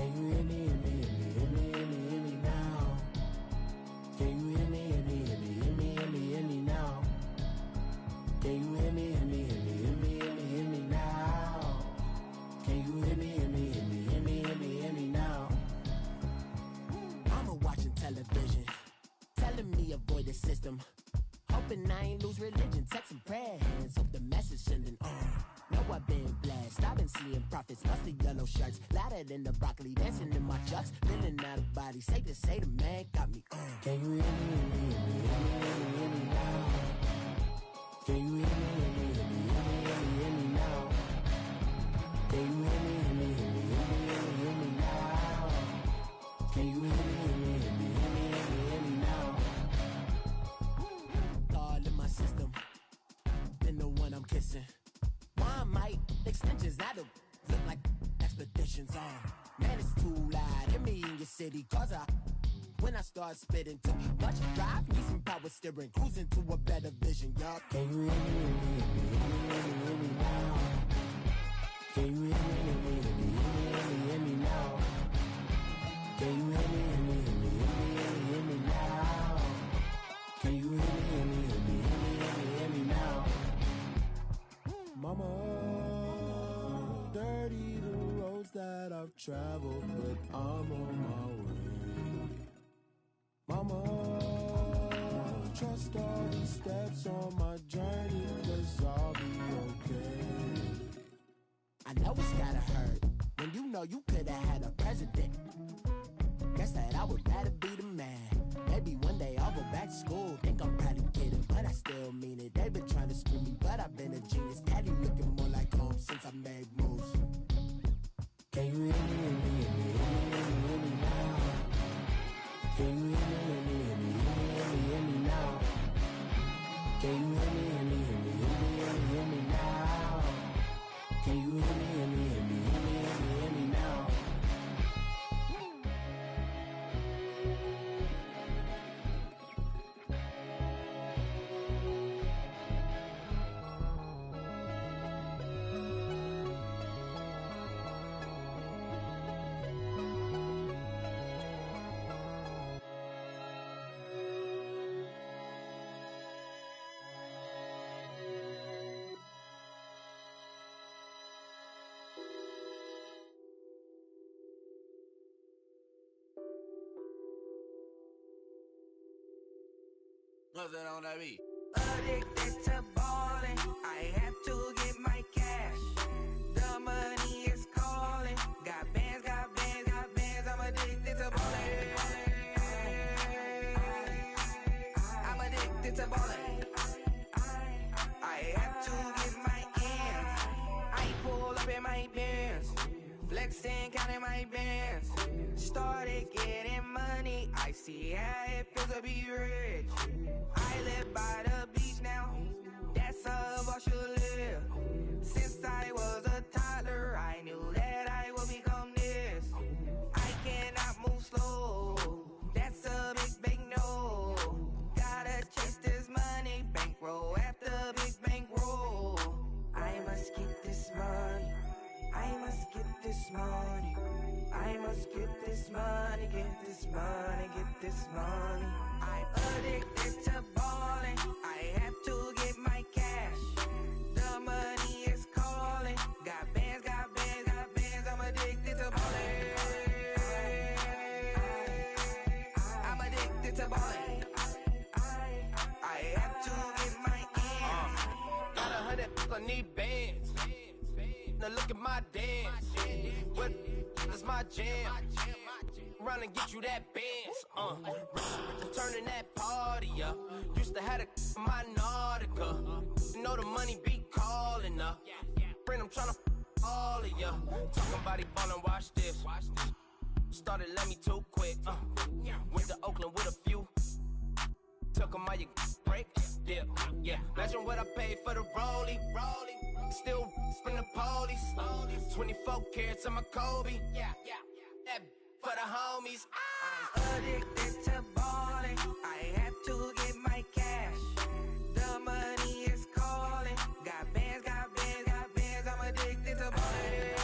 Can you hear me, hear me, hear me, hear me, hear me, hear me now? Can you hear me, hear me, hear me, hear me, hear me, hear me now? Can you hear me, hear me, hear me, hear me, hear me, hear me now? Can you hear me, hear me, hear me, hear me, hear me, hear me now? Mama watching television, telling me avoid the system. Hoping I ain't lose religion, texting prayer hands, hope the message sending on. Know I've been blessed, I've been seeing prophets, mostly yellow shirts, louder than the broccoli, dancing in my chucks, feeling out of body, safe to say the man got me on. Can you hear me, hear me, hear me, hear me, hear me, hear me now? Can you hear me, hear me, hear me, hear me, hear me, hear me now? Can you hear me, hear me, hear me, hear me, hear me, hear me now? Can you hear me, hear me, hear me, hear me, hear me, hear me now? All in my system, been the one I'm kissing. Why might extensions out of look like expeditions on? Man, it's too loud in me in your city, cause when I start spitting too much drive, need some power steering, cruising to a better vision, y'all. Can you hear me, hear me, hear me, hear me, hear me, hear me now? Can you hear me, hear me, hear me, hear me, hear me, hear me now? Can you hear me, hear me, hear me, hear me, hear me, hear me now? Can you hear me, hear me, hear me, hear me, hear me, hear me now? Mama, dirty the roads that I've traveled, but I'm on my way. Mama, trust all the steps on my journey, 'cause I'll be okay. I know it's gotta hurt when you know you could've had a president. Guess that I would rather be the man. Maybe one day I'll go back to school. Think I'm probably kidding, but I still mean it. They've been trying to screw me, but I've been a genius. Daddy looking more like home since I made moves. Can you hear me, hear me, hear me, hear me, hear me, hear me now? Can you hear me, hear me, hear me, hear me, hear me, hear me now? Can you hear me, hear me, hear me, hear me, hear me, hear me now? Can you hear me, hear me, hear me, hear me, hear me, hear me now? What's that on that beat? Addicted to balling, I have to get my cash. The money is calling. Got bands, got bands, got bands. I'm addicted to balling. I'm addicted to balling. I have to get my ends. I pull up in my bands, flexing, counting my bands. Started getting money. I see how it feels to be rich. I live by the beach now, that's how I should live. Since I was a toddler, I knew that I would become this. I cannot move slow, that's a big no. Gotta chase this money, bankroll after big bankroll. I must get this money, I must get this money. I must get this money, get this money, get this money. I'm addicted to balling. I have to get my cash. The money is calling. Got bands, got bands, got bands. I'm addicted to balling. I'm addicted to balling. I have to get my ends. Got 100, I need bands. Now look at my dance. What is my jam? Run and get you that bands. Turning that party up. Used to have a my Nautica. You know the money be calling up. Friend, I'm tryna all of ya. Talking about he ballin', watch this. Started let me too quick. Went to Oakland with a few. Took 'em all you break. Dip. Yeah. Imagine what I paid for the rollie. Still from the police. 24 carats on my Kobe. Yeah. That for the homies. I'm addicted to balling. I have to get my cash. The money is calling. Got bands, got bands, got bands. I'm addicted to balling.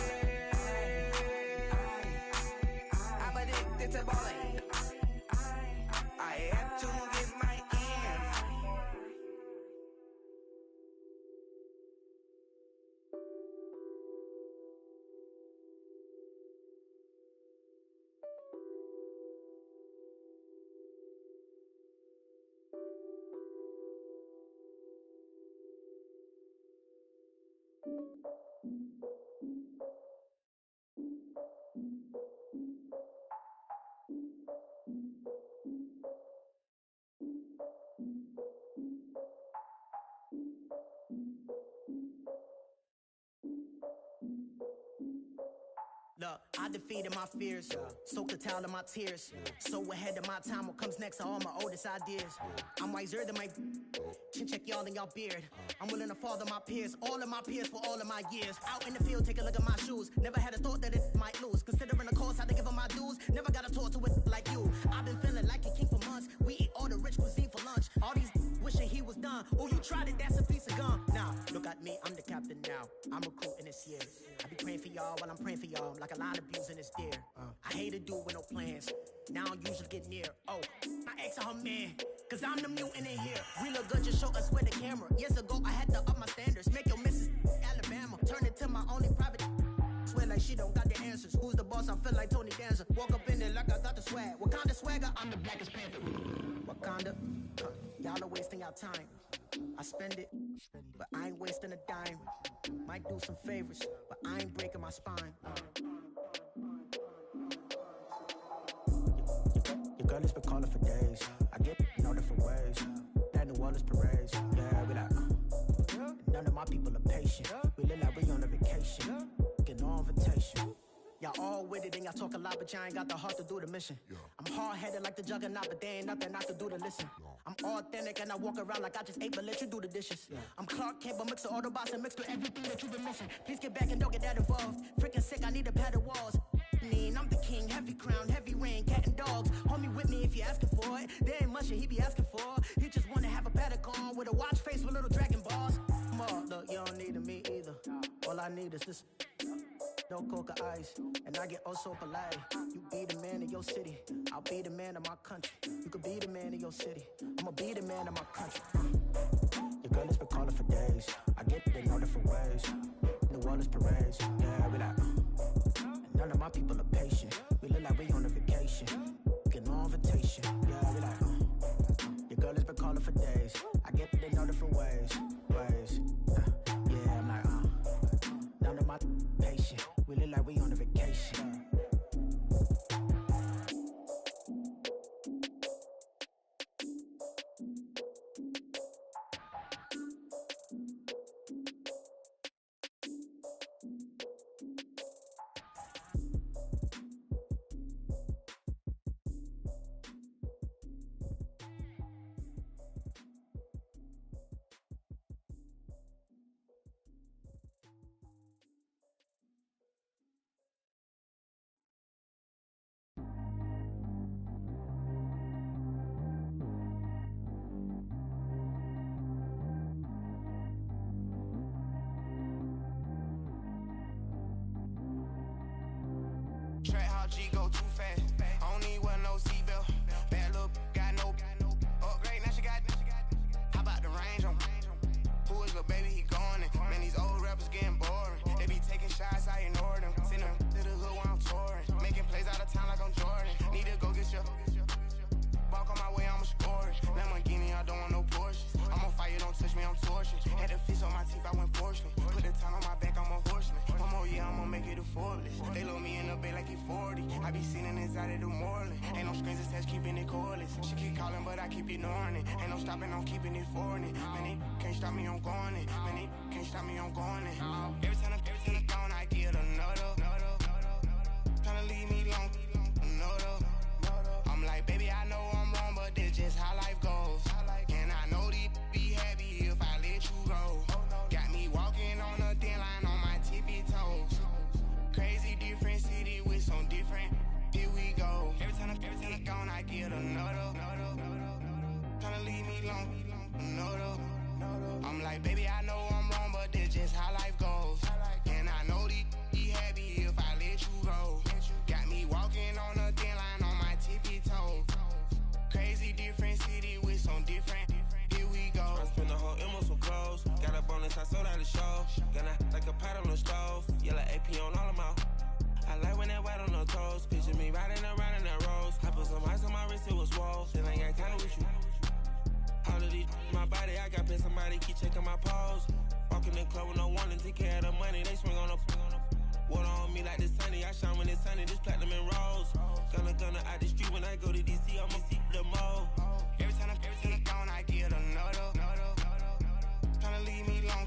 Look, I defeated my fears, soaked the towel of my tears. So ahead of my time, what comes next are all my oldest ideas. I'm wiser than my chin check y'all in y'all beard. I'm willing to father my peers, all of my peers for all of my years. Out in the field, take a look at my shoes. Never had a thought that it might lose. Considering the cost, had to give them my dues. Never got a talk to it like you. I've been feeling like a king for months. We eat all the rich cuisine for lunch. All these wishing he was done. Oh, you tried it, that's a piece of gum. Now, look at me, I'm the captain now. I'm recruiting this year. I be praying for y'all while I'm praying for y'all. Like a line abusing this deer. I hate to do with no plans. Now I usually get near. Oh, my ex her man. Cause I'm the mutant in here. We look good, just show us with the camera. Years ago, I had to up my standards. Make your Mrs. Alabama. Turn it to my only private. Swear like she don't got the answers. Who's the boss? I feel like Tony Danza. Walk up in there like I got the swag. What kind of swagger? I'm the blackest panther. Wakanda. Y'all are wasting your time. I spend it, but I ain't wasting a dime. Might do some favors, but I ain't breaking my spine. Your girl has been calling for days. I get in all different ways. That New Orleans parades. Yeah, we like, none of my people are patient. We look like we on a vacation. Get no invitation. Y'all all with it and y'all talk a lot, but y'all ain't got the heart to do the mission. I'm hard-headed like the juggernaut, but there ain't nothing I can do to listen. I'm authentic and I walk around like I just ate, but let you do the dishes. I'm Clark Kent, but mix the Autobots and mixed with everything that you've been missing. Please get back and don't get that involved. Freaking sick, I need to pad the walls. I'm the king, heavy crown, heavy rain, cat and dogs. Homie with me if you're asking for it. There ain't much that he be asking for. He just wanna have a paddock on with a watch face with little dragon balls. Look, you don't need me either. All I need is this. No coca ice, and I get oh so polite. You be the man of your city, I'll be the man of my country. You could be the man of your city, I'ma be the man of my country. Your girl has been calling for days. I get it in all different ways. New Orleans parades, yeah, we like. None of my people are patient. We look like we on a vacation. Get no invitation, yeah, we like. Your girl has been calling for days. I get it in all different ways. Yeah, I'm like, none of my patient. We look like we on a vacation. Track how G go too fast. I don't need wear no seatbelt. Bad look, got no upgrade. Now she got. How about the range on? Who is the baby? He going in. Man, these old rappers getting boring. They be taking shots, I ignore them. Send them to the hood while I'm touring. Making plays out of town like I'm Jordan. Need to go get your. Walk on my way, I'ma score it. Lamborghini, I don't want no Porsches. I'm on fire, don't touch me, I'm tortured. Had the fish on my teeth, I went fortunate. Put the time on my back, I'm a horseman. One more year, I'ma make it a Forbes. They load me in the bay like he 40. I be sitting inside of the Moreland. Ain't no strings attached, keeping it cordless. She keep calling, but I keep ignoring it. Ain't no stopping, I'm keeping it for it. Man, it can't stop me, I'm going it. Man, it can't stop me, I'm going it. Every time I gone, I get another. Tryna leave me long, another. I'm like, baby, I know I'm wrong, but this just how life goes. And I know these be happy if I let you go. Got me walking on a thin line on my tippy toes. Crazy different city with some different. Here we go. Every time I gone, I get another. Tryna leave me long, another. I'm like, baby, I know I'm wrong, but this just how life goes. And I know these be happy if I let you go. Got me walking on a thin line on my tippy toes. Crazy different city with some different. Here we go. I spent the whole M on some clothes. Got a bonus, I sold out the show. Gonna like a pot on the stove. Yellow AP on all of my. I like when that white on the toes. Picture me riding around in that rose. I put some ice on my wrist, it was swole. Then I got kinda with you. All of these my body, I got paid somebody keep checking my pose. Walking in the club with no one and take care of the money. They swing on the water on me like the sunny. I shine when it's sunny, this platinum and rose. Gonna out the street when I go to DC, I'ma see the mall. Every time I gone, I get another. Tryna leave me long,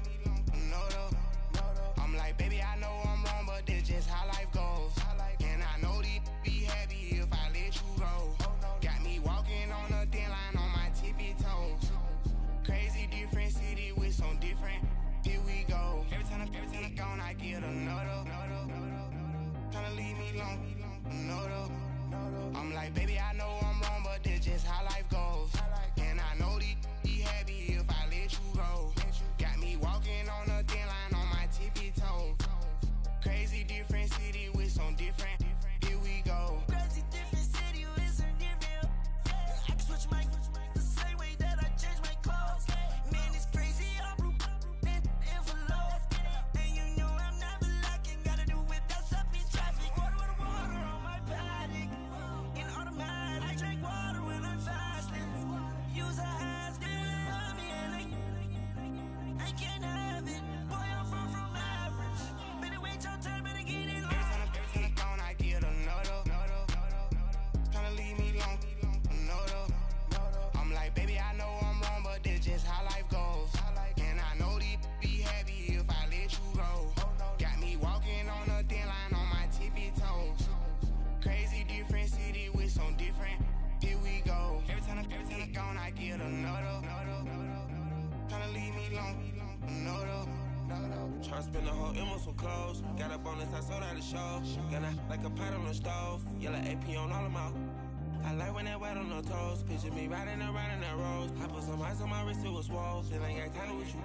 long. No, though. I'm like, baby, I know I'm wrong, but this just how life goes. And I know these be happy if I let you go. Got me walking on a thin line on my tippy toes. Crazy different city with some different. Here we go. Crazy different city with some different. I can switch my the same way that I change my clothes. Man, it's crazy. I'm blue and envelope. And you know I'm never lacking. Gotta do it, that's up in traffic. Water on my paddock. In automatic. I drink water when I'm fasting. Use a has love me and I can't have it. Boy, I'm far from average. Better wait your turn, better get in line. Every time I gone, I get another. Tryna leave me long. I'm like, baby, I know I'm wrong, but this just how life goes. And I know these be happy if I let you go. Got me walking on a thin line on my tippy toes. Crazy different city with some different. Here we go. Every time I gone, I get another. Tryna leave me long. Tryna spend the whole M on some clothes. Got a bonus, I sold out the show. Got a, like a pot on the stove. Yellow AP on all of my. I like when that wet on the toes. Picture me riding around in that rose. I put some ice on my wrist, it was swole. Still ain't got time with you.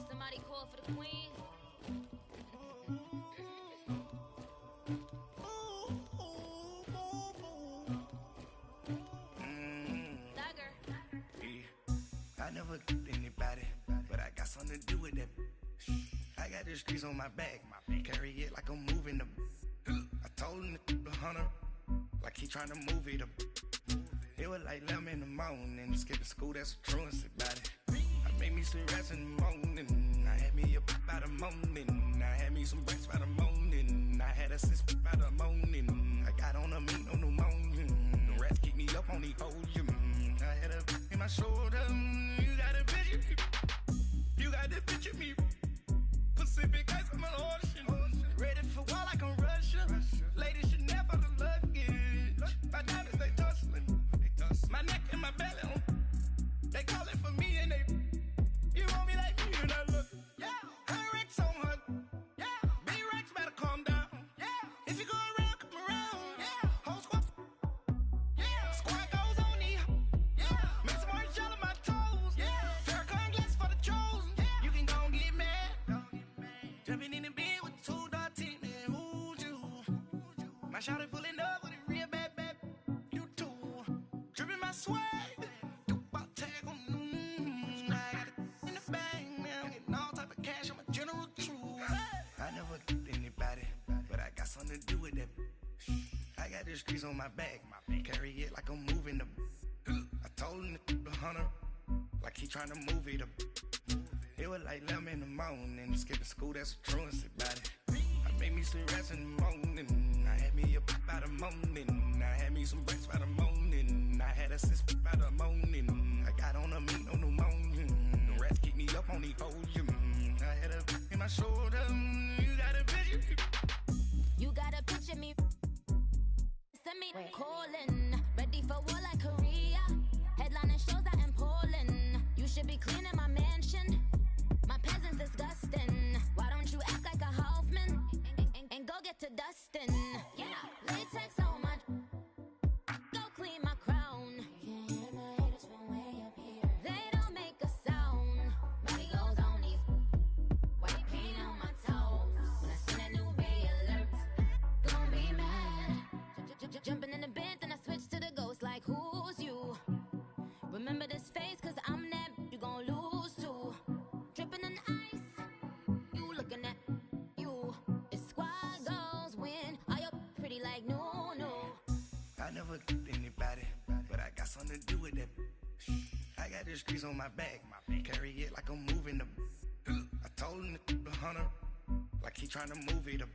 Somebody call for the queen. I never anybody, but I got something to do with that. I got the streets on my back, carry it like I'm moving the. I told him the hunter, like he trying to move it up. It was like 11 in the morning, skipping school, that's a truancy about it. I made me some rest in the morning, I had me up by the morning. I had me some breaks by the morning, I had a sis by the morning. I got on a meat on the morning, the rats keep me up on the podium. I had a in my shoulder, you got a picture me, you got the picture me. Pacific ice on my ocean, ready for war like I'm Russia. Ladies should never the luggage, my diamonds they tussling, my neck and my belly on. They calling for me and they, you want me like me and I look, yeah. Her Rex on her, yeah. Big Rex better calm down, yeah. If you go around, come around, yeah. Whole squad, yeah. Squad goes on me, yeah. Make some orange gel on my toes, yeah. Farrakhan glass for the chosen, yeah. You can go and get mad, jumping in the bed with 2 dark teeth, man. Who's you? My shawty pulling up with a real bad, you too. Dripping my swag. Something to do with that. I got the streets on my back, carry it like I'm moving the. I told him the hunter, like he trying to move it up. It was like 11 in the morning, skipping school, that's a truancy about it. I made me some rest in the morning, I had me up by the morning. I had me some breaks by the morning, I had a sis by the morning. I got on a meat on the morning, the rats keep me up on the podium. I had a in my shoulder, you got a picture. You gotta picture me. Send me calling. Ready for war like Korea. Headlining shows out in Poland. You should be cleaning my mansion. My peasants disgusting. Why don't you act like a Hoffman and go get to dustin'? Yeah, latex on my. Go clean my crown. Can't hear my haters from way up here. They don't make a sound. Money goes on these. White paint on my toes. When I send a new bay alert. Don't be mad. Jumping in the bed, then I switch to the ghost like who's you? Remember this face, cause I'm that you gon' lose too. Dripping in ice, you looking at you. It's squad goals win. Are you pretty like no? I never anybody, but I got something to do with that. I got the streets on my back, carry it like I'm moving the. I told him the hunter, like he trying to move it up.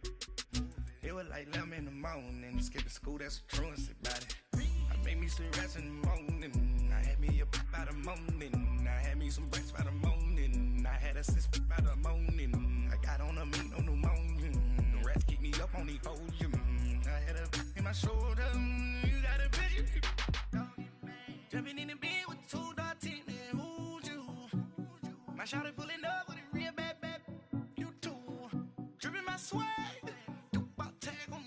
It was like 11 in the morning, skipping school, that's a truancy about it. I made me some rest in the morning, I had me up by the morning. I had me some breaks by the morning, I had a sis by the morning. I got on a meat on the morning, the rats up on these foes. I had a in my shoulder. You got a bitch. Jumping in the bed with 2 dark teeth, man, who's you? My shawty pulling up with a real bad, you too. Dripping my swag, do about tag on,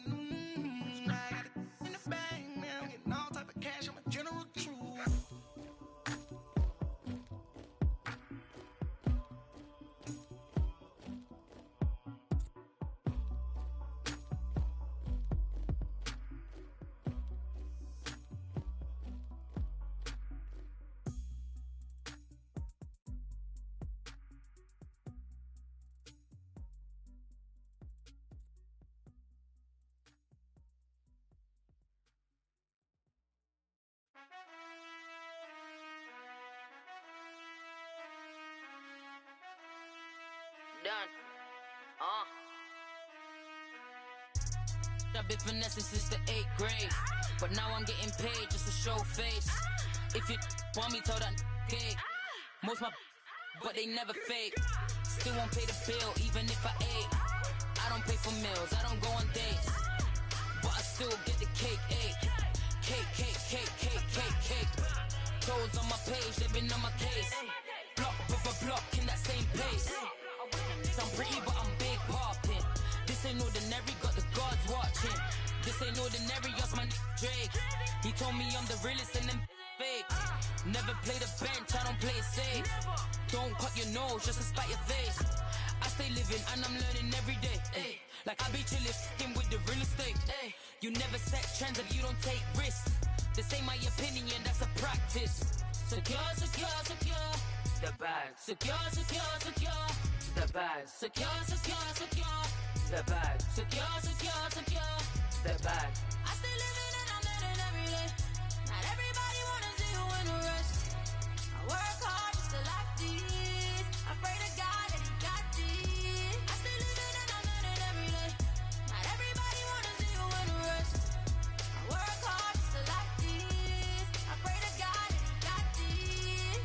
I got it in the bag, man, I'm getting all type of cash, I'm a general true. Done. I've been finessing since the 8th grade, but now I'm getting paid just to show face. If you want me, tell that cake. Most my, but they never fake. Still won't pay the bill, even if I ate. I don't pay for meals, I don't go on dates, but I still get the cake. Cake. Toes on my page, they've been on my case. Block in that same pace. I'm pretty, but I'm big poppin'. This ain't ordinary, got the gods watching. This ain't ordinary, that's my Drake. He told me I'm the realest and them fake. Never play the bench, I don't play it safe. Don't cut your nose just to spite your face. I stay living and I'm learning every day. Like I be chillin' with the real estate. You never set trends if you don't take risks. This ain't my opinion, that's a practice. Secure. The bag. Secure. The bag. Secure. The bag. Secure. The bag. I stay living and I'm learning every day. Not everybody wanna see you in the rest. I work hard just to like this. I pray to God that he got this. I stay living and I'm learning every day. Not everybody wanna see you in the rest. I work hard just to like this. I pray to God that he got this.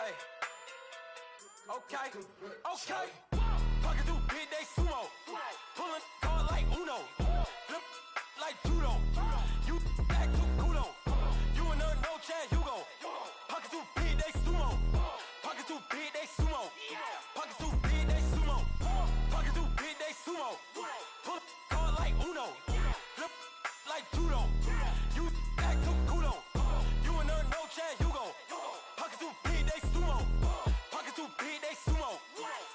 Hey. Okay. Pocket too big, they sumo. Pulling card like Uno. Flip like judo. You back to kudo. You and her, no Chad Hugo. Pocket too big, they sumo. Pocket too big, they sumo. Pocket too big, they sumo. Pocket too big, they sumo. Pull card like Uno. Flip like judo. You back to kudo. You and her, no Chad Hugo. Pocket too big, they sumo. Pocket too big, they sumo.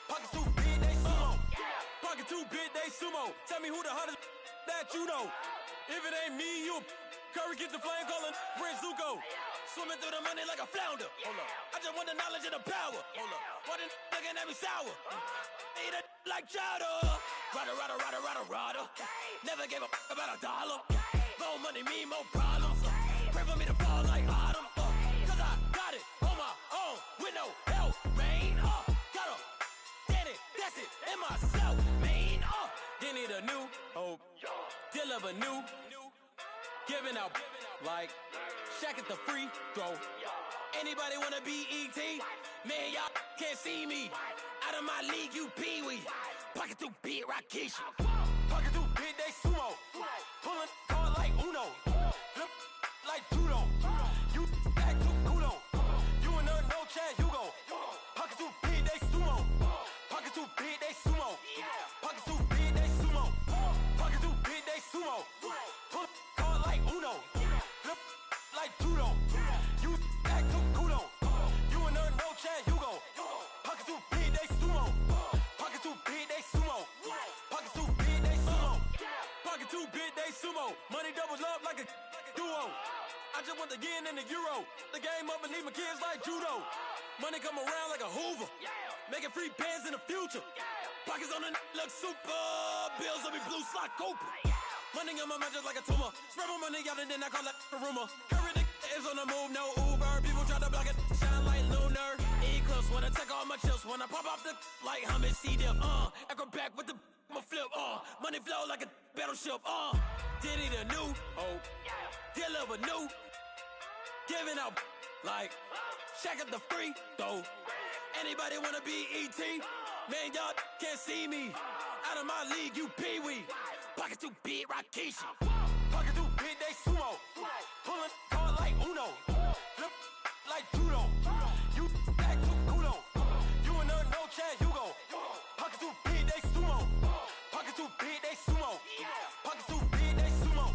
Pocket too big, they sumo. Pocket too big, they sumo. Tell me who the hottest that you know. If it ain't me, you Curry get the flame calling Prince Zuko. Swimming through the money like a flounder. Hold up. I just want the knowledge and the power. Hold up. Why the looking at me sour? Eat it like chowder. Rada. Never gave a about $1. More money mean more problems. Pray for me to fall like autumn. Cause I got it on my own with no help, man. Got a daddy, that's it, in myself, man. They need a new hope, deliver new, giving out like Shaq at the free throw. Anybody wanna be ET? Man, y'all can't see me. Out of my league, you pee-wee. Pocket too big, Rakishi. Pocket too big, they sumo. Pulling card like Uno. Flip like judo. You back to kudo. You and her, no Chad Hugo. Pocket too big, they sumo. Pocket too big, they sumo. Pocket too big, they sumo. Pocket too big, they sumo. Pull card like Uno. Flip like judo. You back to kudo. You and her, no Chad Hugo. Pocket too big, they sumo. Pocket too big, they sumo. Pocket too big, they sumo. Pocket too big, they sumo. Money doubles up like a duo. I just want the yen and the euro. The game up and leave my kids like judo. Money come around like a Hoover. Making free bands in the future. Pockets on the look super. Bills on me blue slot Cooper. Money on my mind just like a tumor. Spread my money out and then I call that a rumor. Curry the is on the move, no Uber. People try to block it, shine like lunar. wanna take all my chips, when I pop off the like Hummus C-dip, acrobat with the my flip, money flow like a battleship, did it anew, deliver new, giving out like shack up the free throw. Anybody wanna be ET? Man, y'all can't see me. Out of my league, you pee-wee. Pocket too big, Rakishi. Pocket too big, they sumo. Pulling card like Uno. Flip like judo. You act too culo. You and her, no chance, you go. Pocket too big, they sumo. Pocket too big, they sumo. Pocket too big, they sumo.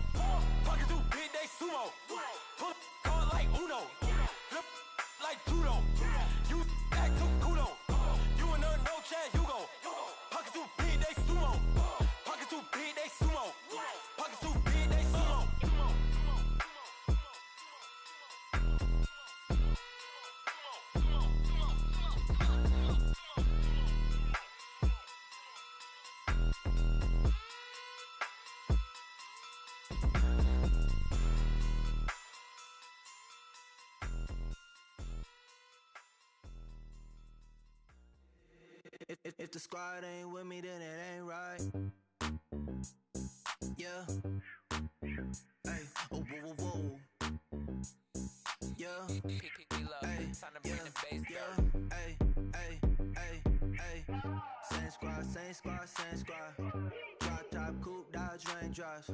Pocket too big, they sumo. Pull card like Uno. Flip like judo. You act too culo. You and her, no chance, you go. Pocket too big, they sumo. Pocket too big, they sumo. Pocket too big, they sumo. If the squad ain't with me, then it ain't right. Yeah. Hey, oh, whoa, whoa, whoa. Yeah. Hey, yeah. Hey, hey, hey, hey. Same squad, same squad, same squad. Drop top, coupe, Dodge Range drives.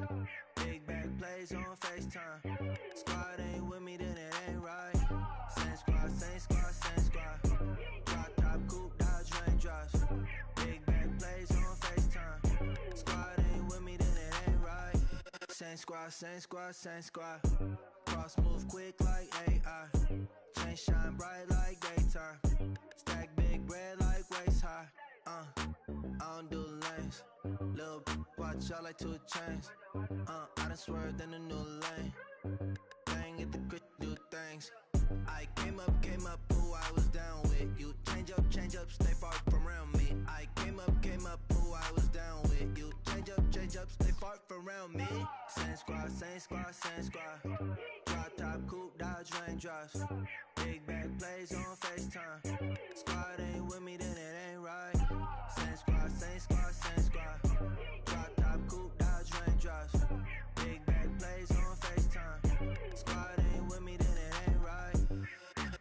Big back plays on FaceTime. Squad ain't with me, then it ain't right. Same squad, same squad, same squad. Drop top, coupe, Dodge Range drives. Big back plays on FaceTime. Squad ain't with me, then it ain't right. Same squad, same squad, same squad. Cross move quick like AI. Chain shine bright like daytime. Stack big bread like waist high. I don't do lanes. Lil' watch out like 2 chains. I done swerved in a new lane. Bang at the crit, do things. I came up, who I was down with. You change up, stay far from around me. I came up, who I was down with. You change up, stay far from around me. Same squad, same squad, same squad. Drop top, coupe, Dodge Range drives. Big back plays on FaceTime. Squad ain't with me, then it ain't right. Same squad, same squad, same squad. Drop top, coupe, Dodge Range drives. Big back plays on FaceTime. Squad ain't with me, then it ain't right.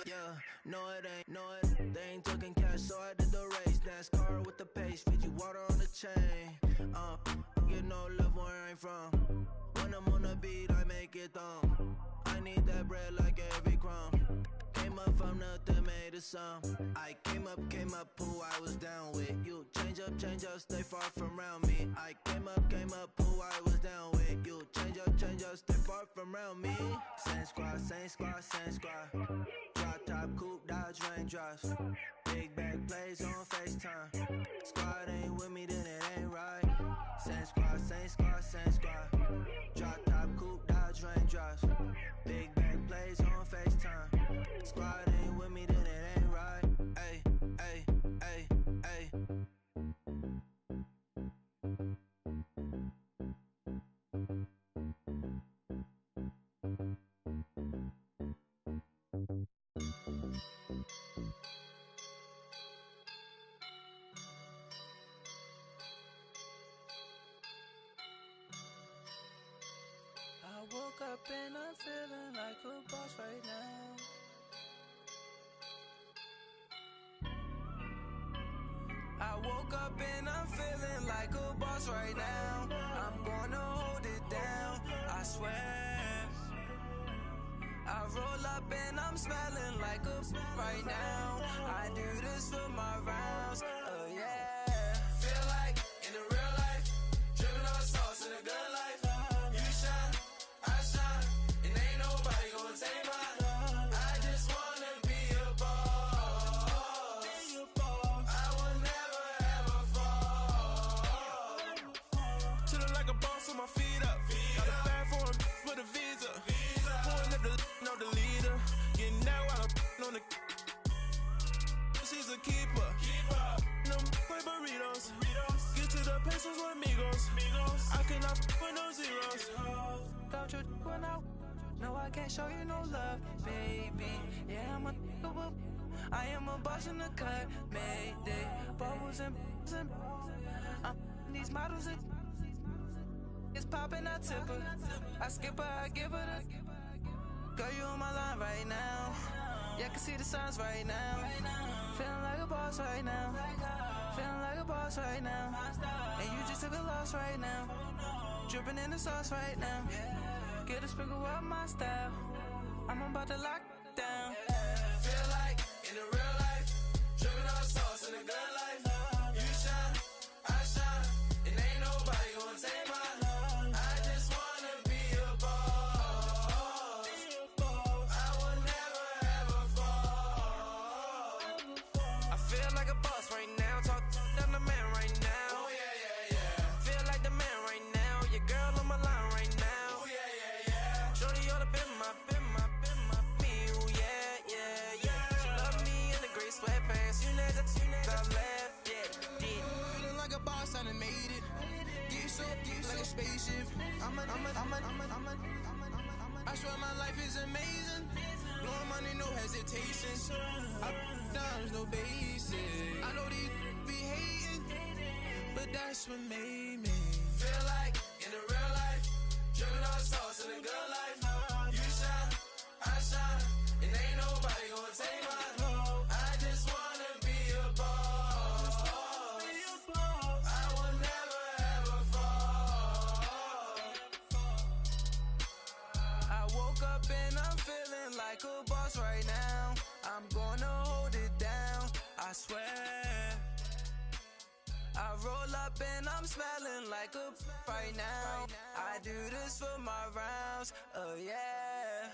Yeah, no it ain't, they ain't talking cash, so I did the race. NASCAR with the pace, Fiji water on the chain. Get no love where I ain't from. When I'm on the beat, I make it thumb. I need that bread like every crumb. Came up from nothing, made a sum. I came up, who I was down with. You change up, stay far from around me. I came up, who I was down with. You change up, stay far from around me. Same squad, same squad, same squad. Drop top, coupe, Dodge Range drives. Big back plays on FaceTime. Squad ain't with me, then it ain't right. Same squad, same squad, same squad. Drop top, coupe, Dodge Range drives. Big back plays on FaceTime. Squad ain't with me, then it ain't right. Ay, ay, ay, ay. I woke up and I'm feeling like a boss right now. I woke up and I'm feeling like a boss right now. I'm gonna hold it down, I swear. I roll up and I'm smelling like a right now. I do this for my rounds, oh yeah. Feel like in the real life, dripping on sauce in a good life. You shine, I shine, and ain't nobody gonna take mine. I just wanna be a boss. I will never ever fall. Chillin' like a boss with my feet up. Got a bag for him with a visa. Pulling up the know the leader. Getting out while I'm on the. She's a keeper. Them play burritos. Get to the pesos with amigos. I cannot with no zeros. Don't you run out? No, I can't show you no love, baby. Yeah, I am a boss in the cut, Mayday. Bubbles and these models are it's popping, I tip her. I skip her, I give her the girl, you on my line right now. Yeah, I can see the signs right now. Feeling like a boss right now. Feeling like a boss right now. And you just took a loss right now. Dripping in the sauce right now. Get a sprinkle up my style. I'm about to lock down. Feel like in the real life, dripping on sauce in the good life. You shine, I shine, and ain't nobody gonna take mine. I just wanna be a boss. I will never ever fall. I feel like a boss right now. Talk to the man right now. Oh yeah, yeah, yeah. Feel like the man right now. Your girl on my line right now. Oh yeah, yeah, yeah. Shorty oughta been my me. Ooh, yeah, yeah, yeah. She love me in the gray sweatpants. You never left, yeah. Feeling like a boss, I done made it. Get so like a spaceship. I swear my life is amazing. Blowing money, no hesitation. I dimes, no basic. I know these be hating, but that's what made me. Feel like in the real life, dripping on sauce in the good life. You shine, I shine, and ain't nobody gonna take mine. I just wanna be a boss. I will never ever fall. I woke up and I'm feeling like a boss right now. I'm gonna hold it down, I swear. I roll up and I'm smelling like a right now. I do this for my rounds, oh yeah.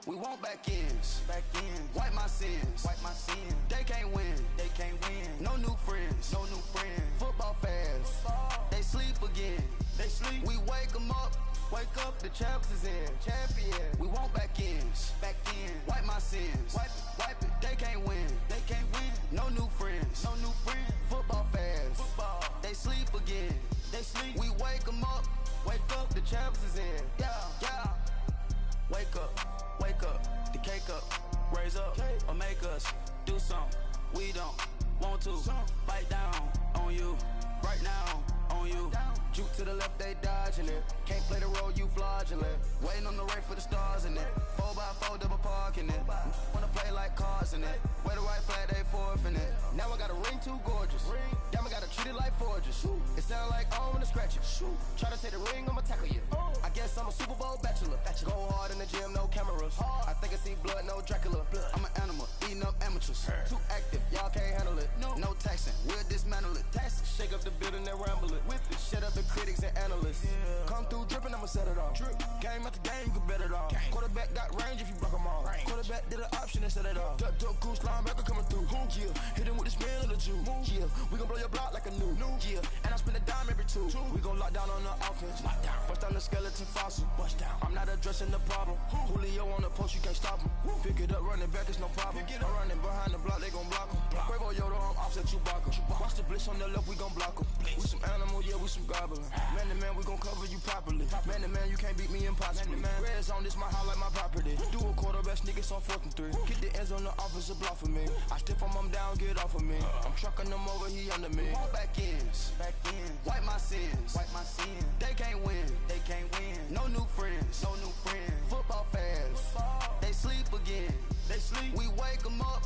We want back ends, wipe my sins, They can't win, No new friends, Football fans, they sleep again, We wake 'em up, the champs is in, We want back ends, wipe my sins, wipe it. They can't win, No new friends, Football fans, they sleep again, We wake 'em up, the champs is in, yeah. Wake up, the cake up, raise up, or make us do something we don't want to. Bite down on you, right now on you. Juke to the left, they dodging it. Can't play the role, you fraudulent. Waiting on the race for the stars in it. 4x4 double parking it. Wanna play like cars in it. Where the white flag, they forfeit it. Now I got a ring too gorgeous. Damn, I gotta treat it like forges. It sound like I wanna scratch it. Try to take the ring, I'ma tackle you. I guess I'm a Super Bowl bachelor. Go hard in the gym, no cameras. I think I see blood, no Dracula. I'm an animal, eating up amateurs. Too active, y'all can't handle it. No taxing, we'll dismantle it. Shake up the building and ramble it. Whip it, shut up the critics and analysts. Come through dripping, I'ma set it off. Game after game, you can bet it off. Quarterback got range if you block 'em off. Quarterback did an option and set it off. Duck goose linebacker coming through. Yeah, hit him with the spin of the Jew. Yeah, we gon' blow your block like a new. Yeah, and I spend a dime every two. We gon' lock down on the offense. Bust down the skeleton fossil. I'm not addressing the problem. Julio on the post, you can't stop him. Pick it up, running back, it's no problem. I'm running behind the block, they gon' block him. Quavo Yoda, I'm offset Chewbacca. Watch the blitz on the left, we gon' block him. We some animal, yeah, we some goblin. Man to man, we gon' cover you properly. Man to man, you can't beat me impossibly. Red zone, this my house like my property. Do a quarterback sneakers on 4th and 3. Get the ends on the offensive block for me. I stiff him down, get off of me. I'm trucking them over, he under me. Back ends, wipe my sins, They can't win, No new friends, Football fans, they sleep again, We wake 'em up,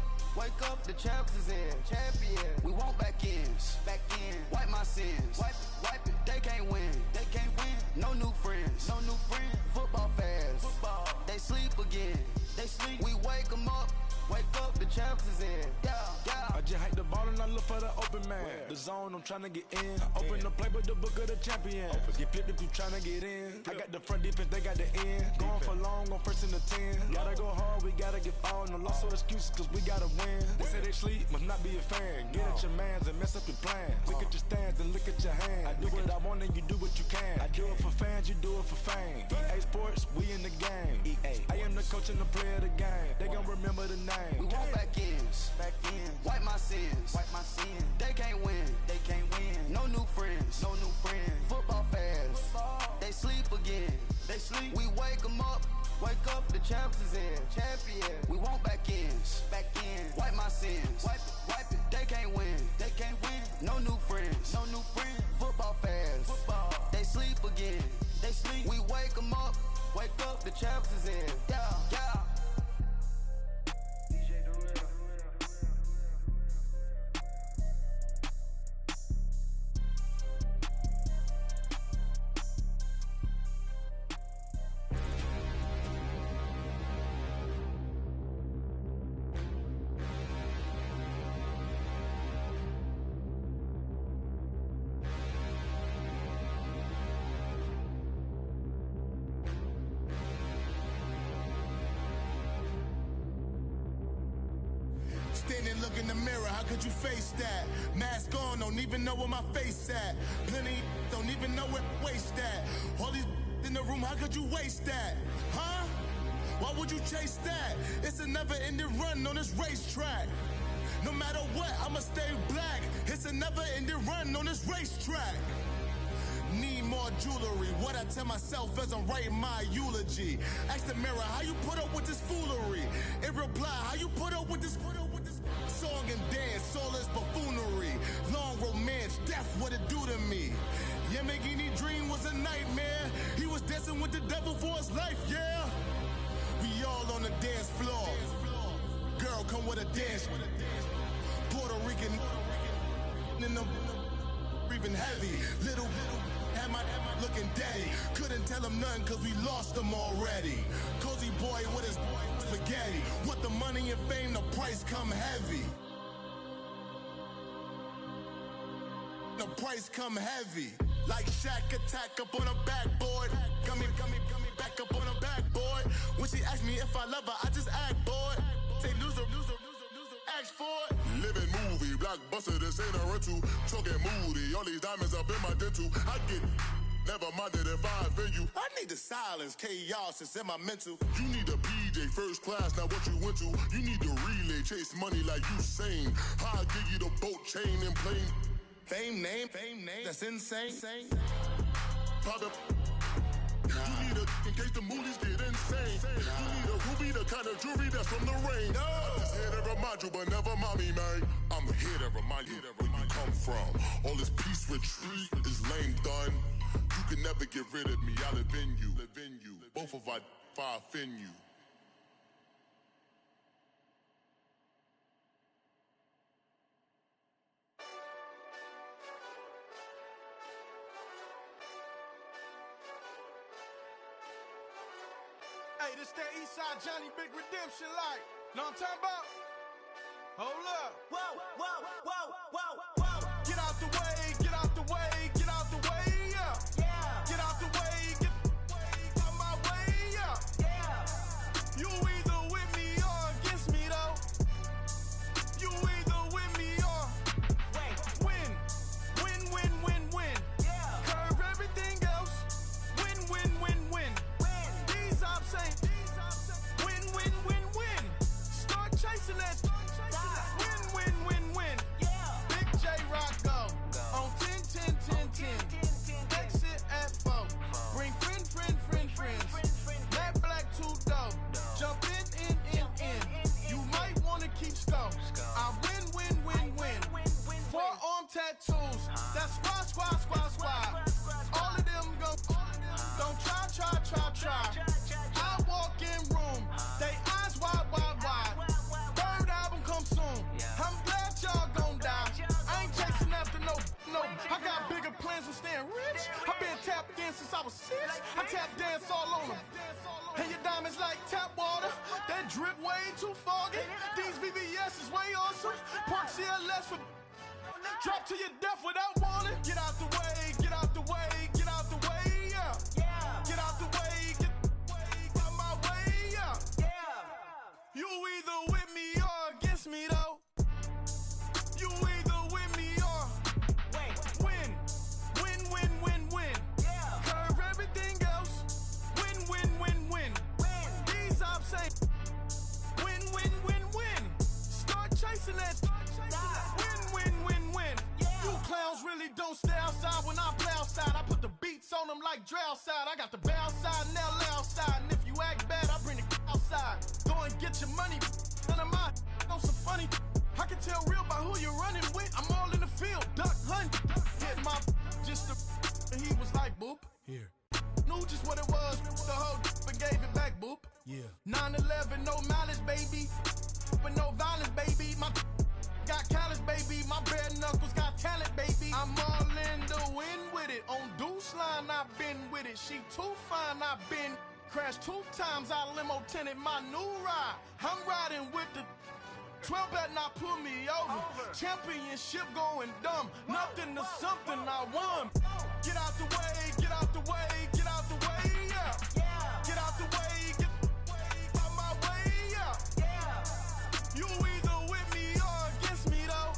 the champs is in, We want back ends, wipe my sins, wipe it. They can't win, No new friends, Football fans, they sleep again, We wake 'em up, the champs is in, yeah. I just hike the ball and I look for the open man. The zone, I'm tryna get in. Open the play with the book of the champion. Get flipped if you tryna get in. I got the front defense, they got the end. Going for long, on 1st and the 10. Gotta go hard, we gotta get all. No loss or excuses, cause we gotta win. They say they sleep, must not be a fan. Get at your mans and mess up your plans. Look at your stands and look at your hands. I do what I want and you do what you can. I do it for fans, you do it for fame. coaching the play of the game. They gon' remember the name. We want back ends. Wipe my sins. They can't win. No new friends. Football fans. They sleep again. We wake them up. Wake up, the champs is in. Champion. We want back ends. Wipe my sins. Wipe it. They can't win. No new friends. Football fans. They sleep again. We wake them up. Wake up, the champs is in. Yeah. Standing, look in the mirror, how could you face that? Mask on, don't even know where my face at. Plenty, don't even know where waste at. All these in the room, how could you waste that? Huh? Why would you chase that? It's a never-ending run on this racetrack. No matter what, I'ma stay black. It's a never-ending run on this racetrack. Need more jewelry. What I tell myself as I'm writing my eulogy. Ask the mirror, how you put up with this foolery? It reply, how you put up with this song and dance, all this buffoonery. Long romance, death, what it do to me? Yamagini dream was a nightmare. He was dancing with the devil for his life, yeah. We all on the dance floor. Girl, come with a dance. Puerto Rican in the breathing heavy. Little had my looking daddy. Couldn't tell him nothing cause we lost him already. Cozy boy with his spaghetti. With the money and fame, the price come heavy. The price come heavy. Like Shaq attack up on a backboard. Got me back up on a backboard. When she asked me if I love her, I just act bored. Say loser, ask for it. Living movie, blockbuster, this ain't a rental. Talking moody, all these diamonds up in my dental. I get never minded if I offend you. I need the silence, chaos is in my mental. You need a PJ, first class, not what you went to. You need the relay, chase money like you sane. How I give you the boat, chain, and plane. Fame name, that's insane. Private. You need a, in case the movies get insane. You need a ruby, the kind of jewelry that's from the rain. No. I'm just here to remind you, but never mommy, man. I'm here to remind you where you come from. All this peace retreat is lame done. You can never get rid of me, I live in you. Both of our fire offend you. Hey, this that Eastside Johnny Big Redemption like. Know what I'm talking about? Hold up. Whoa. Get out the way, get out the way, get out the way, yeah. Get out the way, get out my way, yeah. You either with me or against me, though. You either with me or win. Curve everything else. Win. These I'm saying. Win. Start chasing that. Win. Big J Rock go. On 10. Exit at 4. Bring friends. Matt Black 2 dough. Jump in. You might wanna keep score. I win. Forearm tattoos. That's squad. All of them go. Don't try. I walk in room. They eyes wide. Third album come soon. I'm glad y'all gon' die. I ain't chasing after no. I got bigger plans than staying rich. I've been tapped in since I was 6. I tap dance all on them. And your diamonds like tap water. That drip way too foggy. These VVS is way awesome. Park CLS for drop to your death without warning. Get out the way, yeah. Get out the way, get out my way, yeah. You either with me or against me, though. You either with me or win. Curve everything else. Win. These I'm saying. like Dre outside. I got the bow side and LA outside. And if you act bad, I bring the outside. Go and get your money. None of my know some funny. I can tell real by who you're running with. I'm all in the field. Duck hunt. Hit my just the and he was like, boop. Here. Knew just what it was. The whole and gave it back, boop. Yeah. 9/11, no malice, baby. But no violence, baby. My got callous, baby. My bare knuckles got talent, baby. I'm all in the wind with it. On Deuce line, I've been with it. She too fine, I've been crashed 2 times. I limo tinted my new ride. I'm riding with the 12 better not pull me over. Championship going dumb. Nothing to something I won. Get out the way, get out the way, get out the way, yeah. Get out the way, get out my way, yeah. You either with me or against me, though.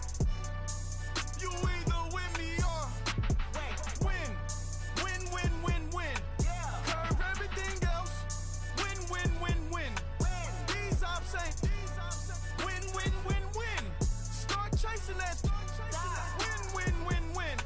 You either with me or win. Win, win, win, win. Curve everything else. Win, win, win, win. These ops ain't. Win, win, win, win. Start chasing that. Win, win, win, win.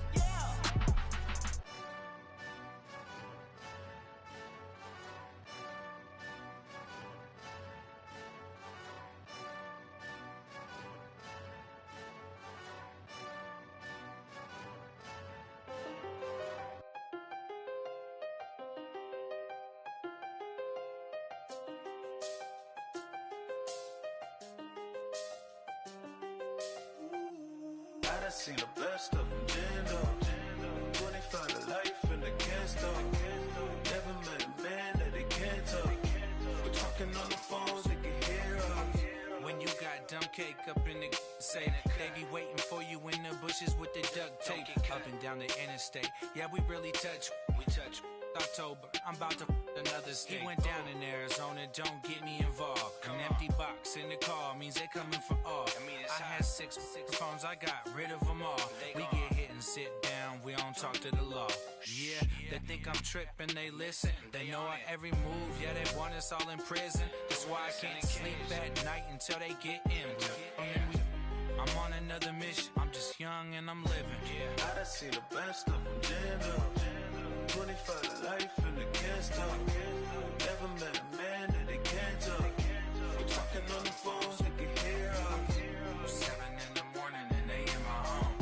I done seen the best of them, Jando. 25 to life and they can't stop. Never met a man that they can't talk. We're talking on the phones, they can hear us. When you got dumb cake up in the say, they be waiting for you in the bushes with the duct tape. Up and down the interstate, yeah, we really touch. We touch. October, I'm about to another state. He went down in Arizona, don't get me involved. An empty box in the car means they coming for all. I had six phones, I got rid of them all. We get hit and sit down, we don't talk to the law. Yeah, they think I'm tripping, they listen. They know our every move, yeah, they want us all in prison. That's why I can't sleep at night until they get in. I'm on another mission, I'm just young and I'm living. I done seen the best of them, Jando. 25 to life and they can't stop. Never met a man that they can't talk. We're talking on the phones, they can hear us. 7 in the morning and they in my home.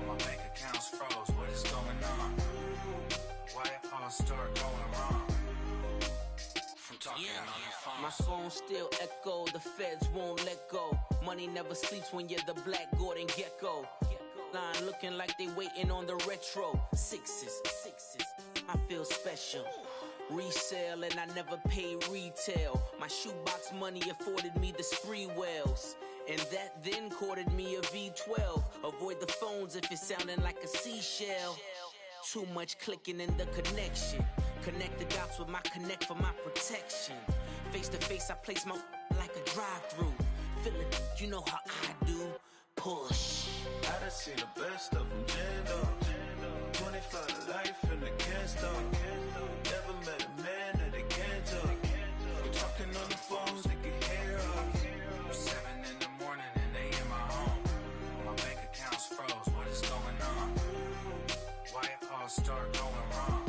My bank account's froze, what is going on? Why it all start going wrong? From talking on the phone. My phone still echo, the feds won't let go. Money never sleeps when you're the black Gordon Gecko. Line looking like they waiting on the retro. Sixes, I feel special. Resale and I never pay retail. My shoebox money afforded me the spree wells. And that then courted me a V12. Avoid the phones if it's sounding like a seashell. Too much clicking in the connection. Connect the dots with my connect for my protection. Face to face I place my like a drive-through. Feeling, you know how I do. Push. I done seen the best of them, Jando. 25 to life and they can't stop. Never met a man that they can't talk. We're talking on the phones, they can hear us. 7 in the morning and they in my home. My bank account's froze, what is going on? Why it all start going wrong?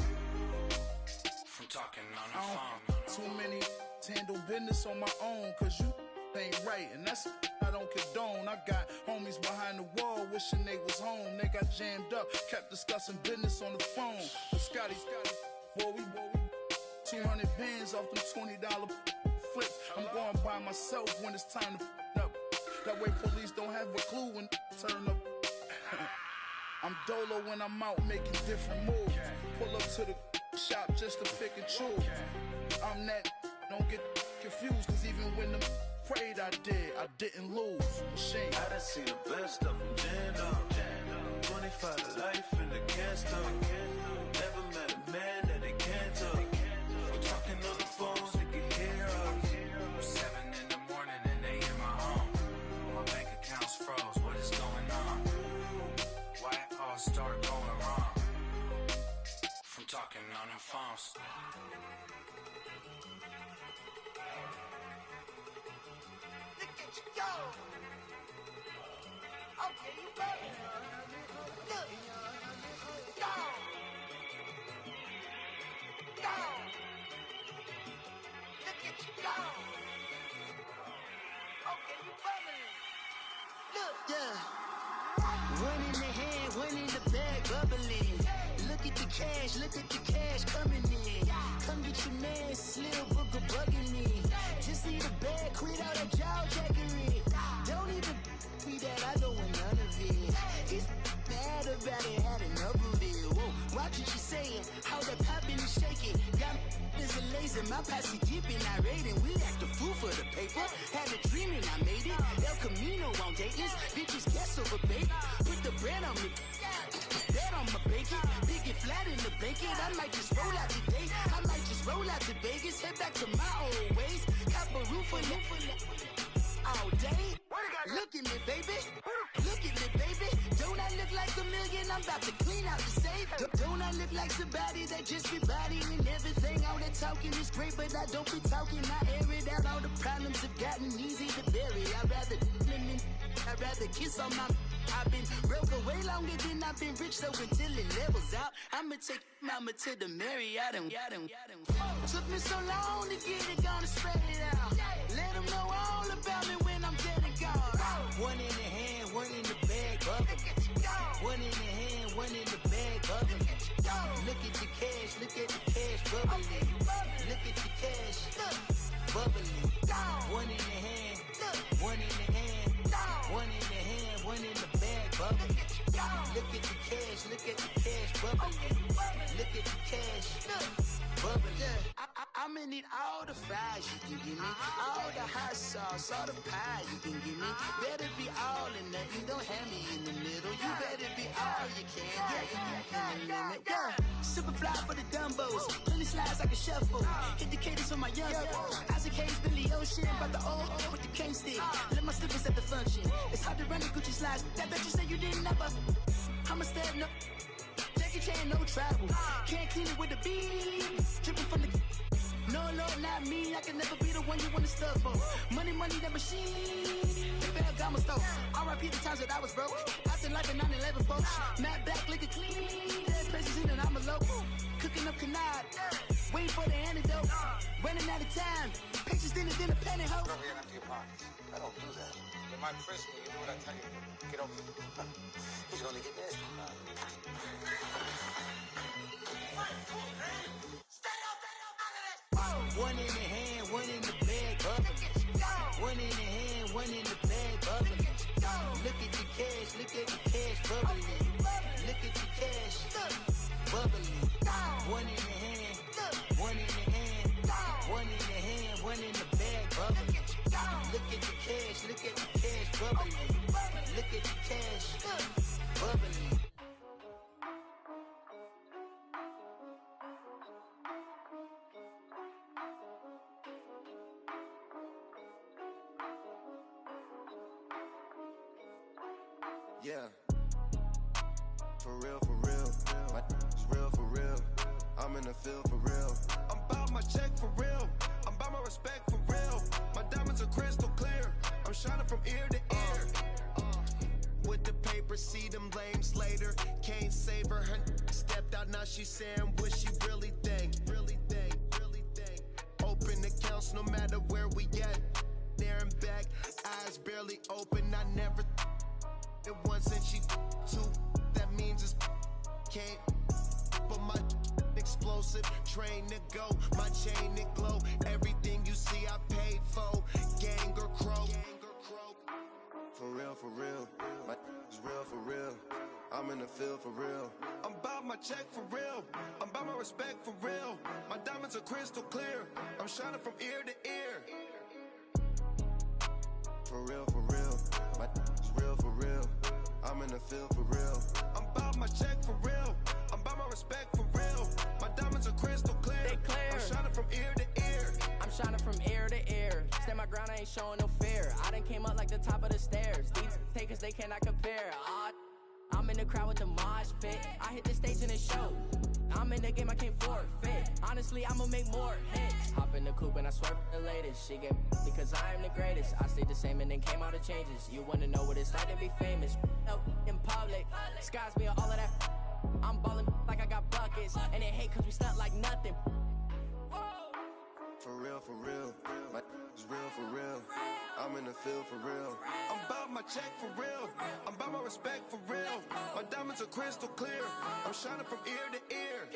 From talking on the phone. Too many handle business on my own, cause you ain't right, and that's I don't condone. I got homies behind the wall wishing they was home. They got jammed up, kept discussing business on the phone. But Scotty, boy, we 200 bands off them $20 flips. I'm going by myself when it's time to up. That way police don't have a clue when turn up. I'm dolo when I'm out making different moves. Pull up to the shop just to pick and choose. I'm that, don't get confused, cause even when the prayed I didn't lose. Machine. I done seen the best of them, Jando. 25 to life and they can't stop. Never met a man that they can't talk. We're talking on the phones, they can hear us. 7 in the morning and they in my home. My bank account's froze, what is going on? Why it all start going wrong? From talking on the phones. Yo! Okay, you ready? Look! Go! Yeah. One in the hand, one in the bag, bubbling. Look at the cash coming in. Come get your man, Slim Booker bugging me. Just need a bag, quit all that jaw jackery. Don't even me that I don't want none of it. He's mad about it, had enough of it. Whoa, watch what you saying, how that poppin' and shaking. Got is a laser, my posse deep and I raiding. We act a fool for the paper. Had a dream and I made it. El Camino on Dayton's, bitches guess over baby. Put the bread on me, bet on my bacon. Big and flat in the blanket. I might just roll out today. I might just roll out to Vegas. Head back to my old ways. Cop a roof for all day. Look at me, baby. Look at me, baby. Don't I look like a million? I'm about to clean out the safe. Don't I look like somebody that just be bodying everything? All that talking is great, but I don't be talking. I air it out. All the problems have gotten easy to bury. I'd rather kiss on my. I've been broke away longer than I've been rich, so until it levels out, I'ma take mama to the Marriott and took me so long to get it, gonna spread it out. Let them know all about me when I'm dead and gone. One in the hand, one in the bag, bubbling. One in the hand, one in the bag, bubbling. Look at the cash, bubbling. Look at the cash, bubbling. One in the hand, one in the hand, one in the hand, one in the bag, bubbling. Look at the cash, bubbling. Look at the cash, bubbling. I'ma need all the fries you can give me, all the hot sauce, all the pie you can give me. Better be all or nothing, don't have me in the middle. You better be all you can, yeah. Super fly for the Dumbos, plenty slides I can shuffle. Hit the cadence for my young Isaac Hayes, Billy Ocean, but the old with the cane stick. Let my slippers at the function. It's hard to run the Gucci slides. That bet you say you didn't never. I'ma step no. Jackie Chan, no travel. Can't clean it with the beat. Dripping from the. No, Lord, not me. I can never be the one you want to stuff for. Money, that machine. Ferragamo stove. R.I.P. the times that I was broke. Acting like a 9/11 folks. Matte back, liquor clean. Dead places in and I'm a local. Cooking up canard. Waiting for the antidote. Running out of time. Pictures thinner than a pantyhose. Rub your hand up to your pockets. I don't do that. In my prison, you do what I tell you. Get over it. He's gonna get this. One in the hand, one in the bag, bubbling. One in the hand, one in the bag, bubbling. Look at the cash, bubbling. Look at the cash, bubbling. One in the hand, one in the hand, one in the hand, one in the bag, bubbling. Look at the cash, bubbling. Look at the cash, bubbling. Yeah, for real, my is real for real. I'm in the field for real. I'm bout my check for real. I'm bout my respect for real. My diamonds are crystal clear. I'm shining from ear to ear. With the paper, see them lames later. Can't save her. Her stepped out, now she saying what she really think. Open accounts no matter where we at. There and back, eyes barely open. I never it once and she two. That means it's can't. But my explosive, train to go. My chain it glow. Everything you see I paid for. Gang or crow. For real, my is real for real. I'm in the field for real. I'm bout my check for real. I'm bout my respect for real. My diamonds are crystal clear. I'm shining from ear to ear. For real, my is real for real. I'm in the field for real. I'm bout my check for real. I'm bout my respect for real. My diamonds are crystal clear. They clear. I'm shining from ear to ear. I'm shining from ear to ear. Stand my ground, I ain't showing no fear. I done came up like the top of the stairs. These takers, they cannot compare. I'm in the crowd with the mosh pit. I hit the stage in the show. I'm in the game, I can't forfeit. Honestly, I'ma make more hits. Hop in the coupe and I swerve the latest. She get because I am the greatest. I stayed the same and then came out of changes. You wanna know what it's like to be famous? No, in public, skies me all of that. I'm ballin' like I got buckets. And they hate cause we stunt like nothing. For real, real, for real. My is real, for real. I'm in the field, for real. I'm about my check, for real. I'm about my respect, for real. My diamonds are crystal clear. I'm shining from ear to ear.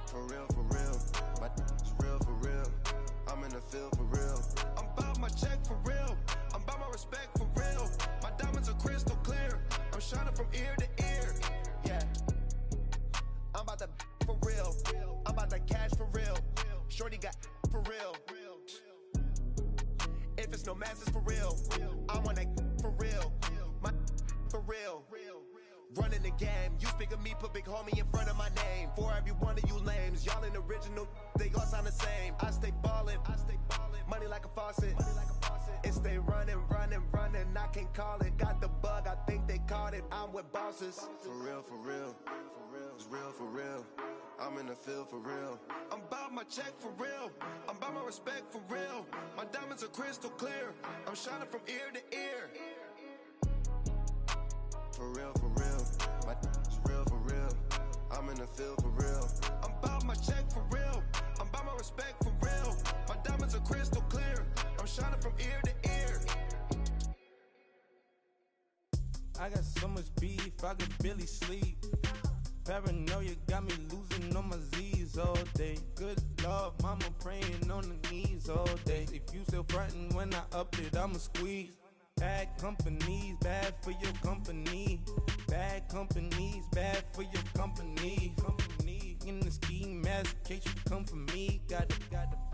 For real, for real. My is real, for real. I'm in the field, for real. I'm about my check, for real. I'm about my respect, for real. My diamonds are crystal clear. I'm shining from ear to ear. Yeah. I'm about to for real. I'm about to cash for real. Shorty got for real. If it's no masses for real, I want that for real. My for real. Running the game, you speak of me, put big homie in front of my name. For every one of you lames, y'all ain't original, they all sound the same. I stay ballin', money like a faucet. It stay running, I can't call it. Got the bug, I think they caught it. I'm with bosses. For real, for real. It's real, for real. I'm in the field, for real. I'm about my check, for real. I'm about my respect, for real. My diamonds are crystal clear. I'm shining from ear to ear. For real, for real. My is real, for real. I'm in the field, for real. I'm about my check, for real. I'm about my respect, for real. My diamonds are crystal clear. I'm shining from ear to ear. I got so much beef, I could barely sleep. Paranoia got me losing on my Z's all day. Good Lord, mama praying on the knees all day. If you still frontin' when I up it, I'ma squeeze. Bad companies, bad for your company. Bad companies, bad for your company. In the ski mask in case you come for me. Got it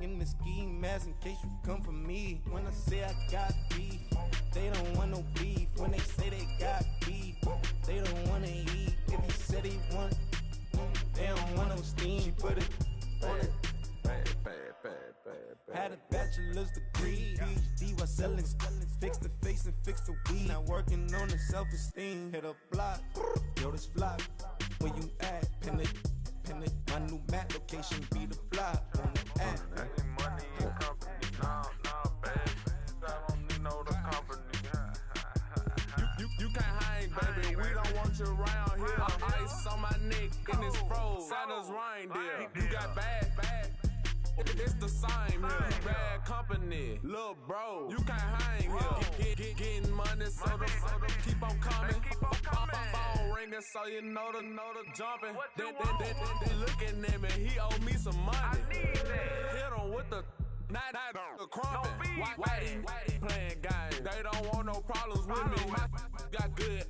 in the ski mask in case you come for me. When I say I got beef, they don't want no beef. When they say they got beef, they don't wanna eat. If you said they want, they don't want no steam. She put it on it. Had a bachelor's degree, PhD while selling. Fix the face and fix the weed. Now working on the self-esteem. Hit a block, yo this flop. Where you at? Pin it. My new map location be the flop on the app. Money and company, no, baby. I don't need no the company. You can't hang, baby. We don't want you around here. Ice on my neck and it's froze. Santa's reindeer. You got bad. It's the same here. You bad company, little bro. You can't hang here. Getting money, so the keep on coming. Phone ringing, so you know the jumping. They looking at me, he owe me some money. I need that. Hit him with the not the crumping. Whitey playing games. They don't want no problems with me. Got good.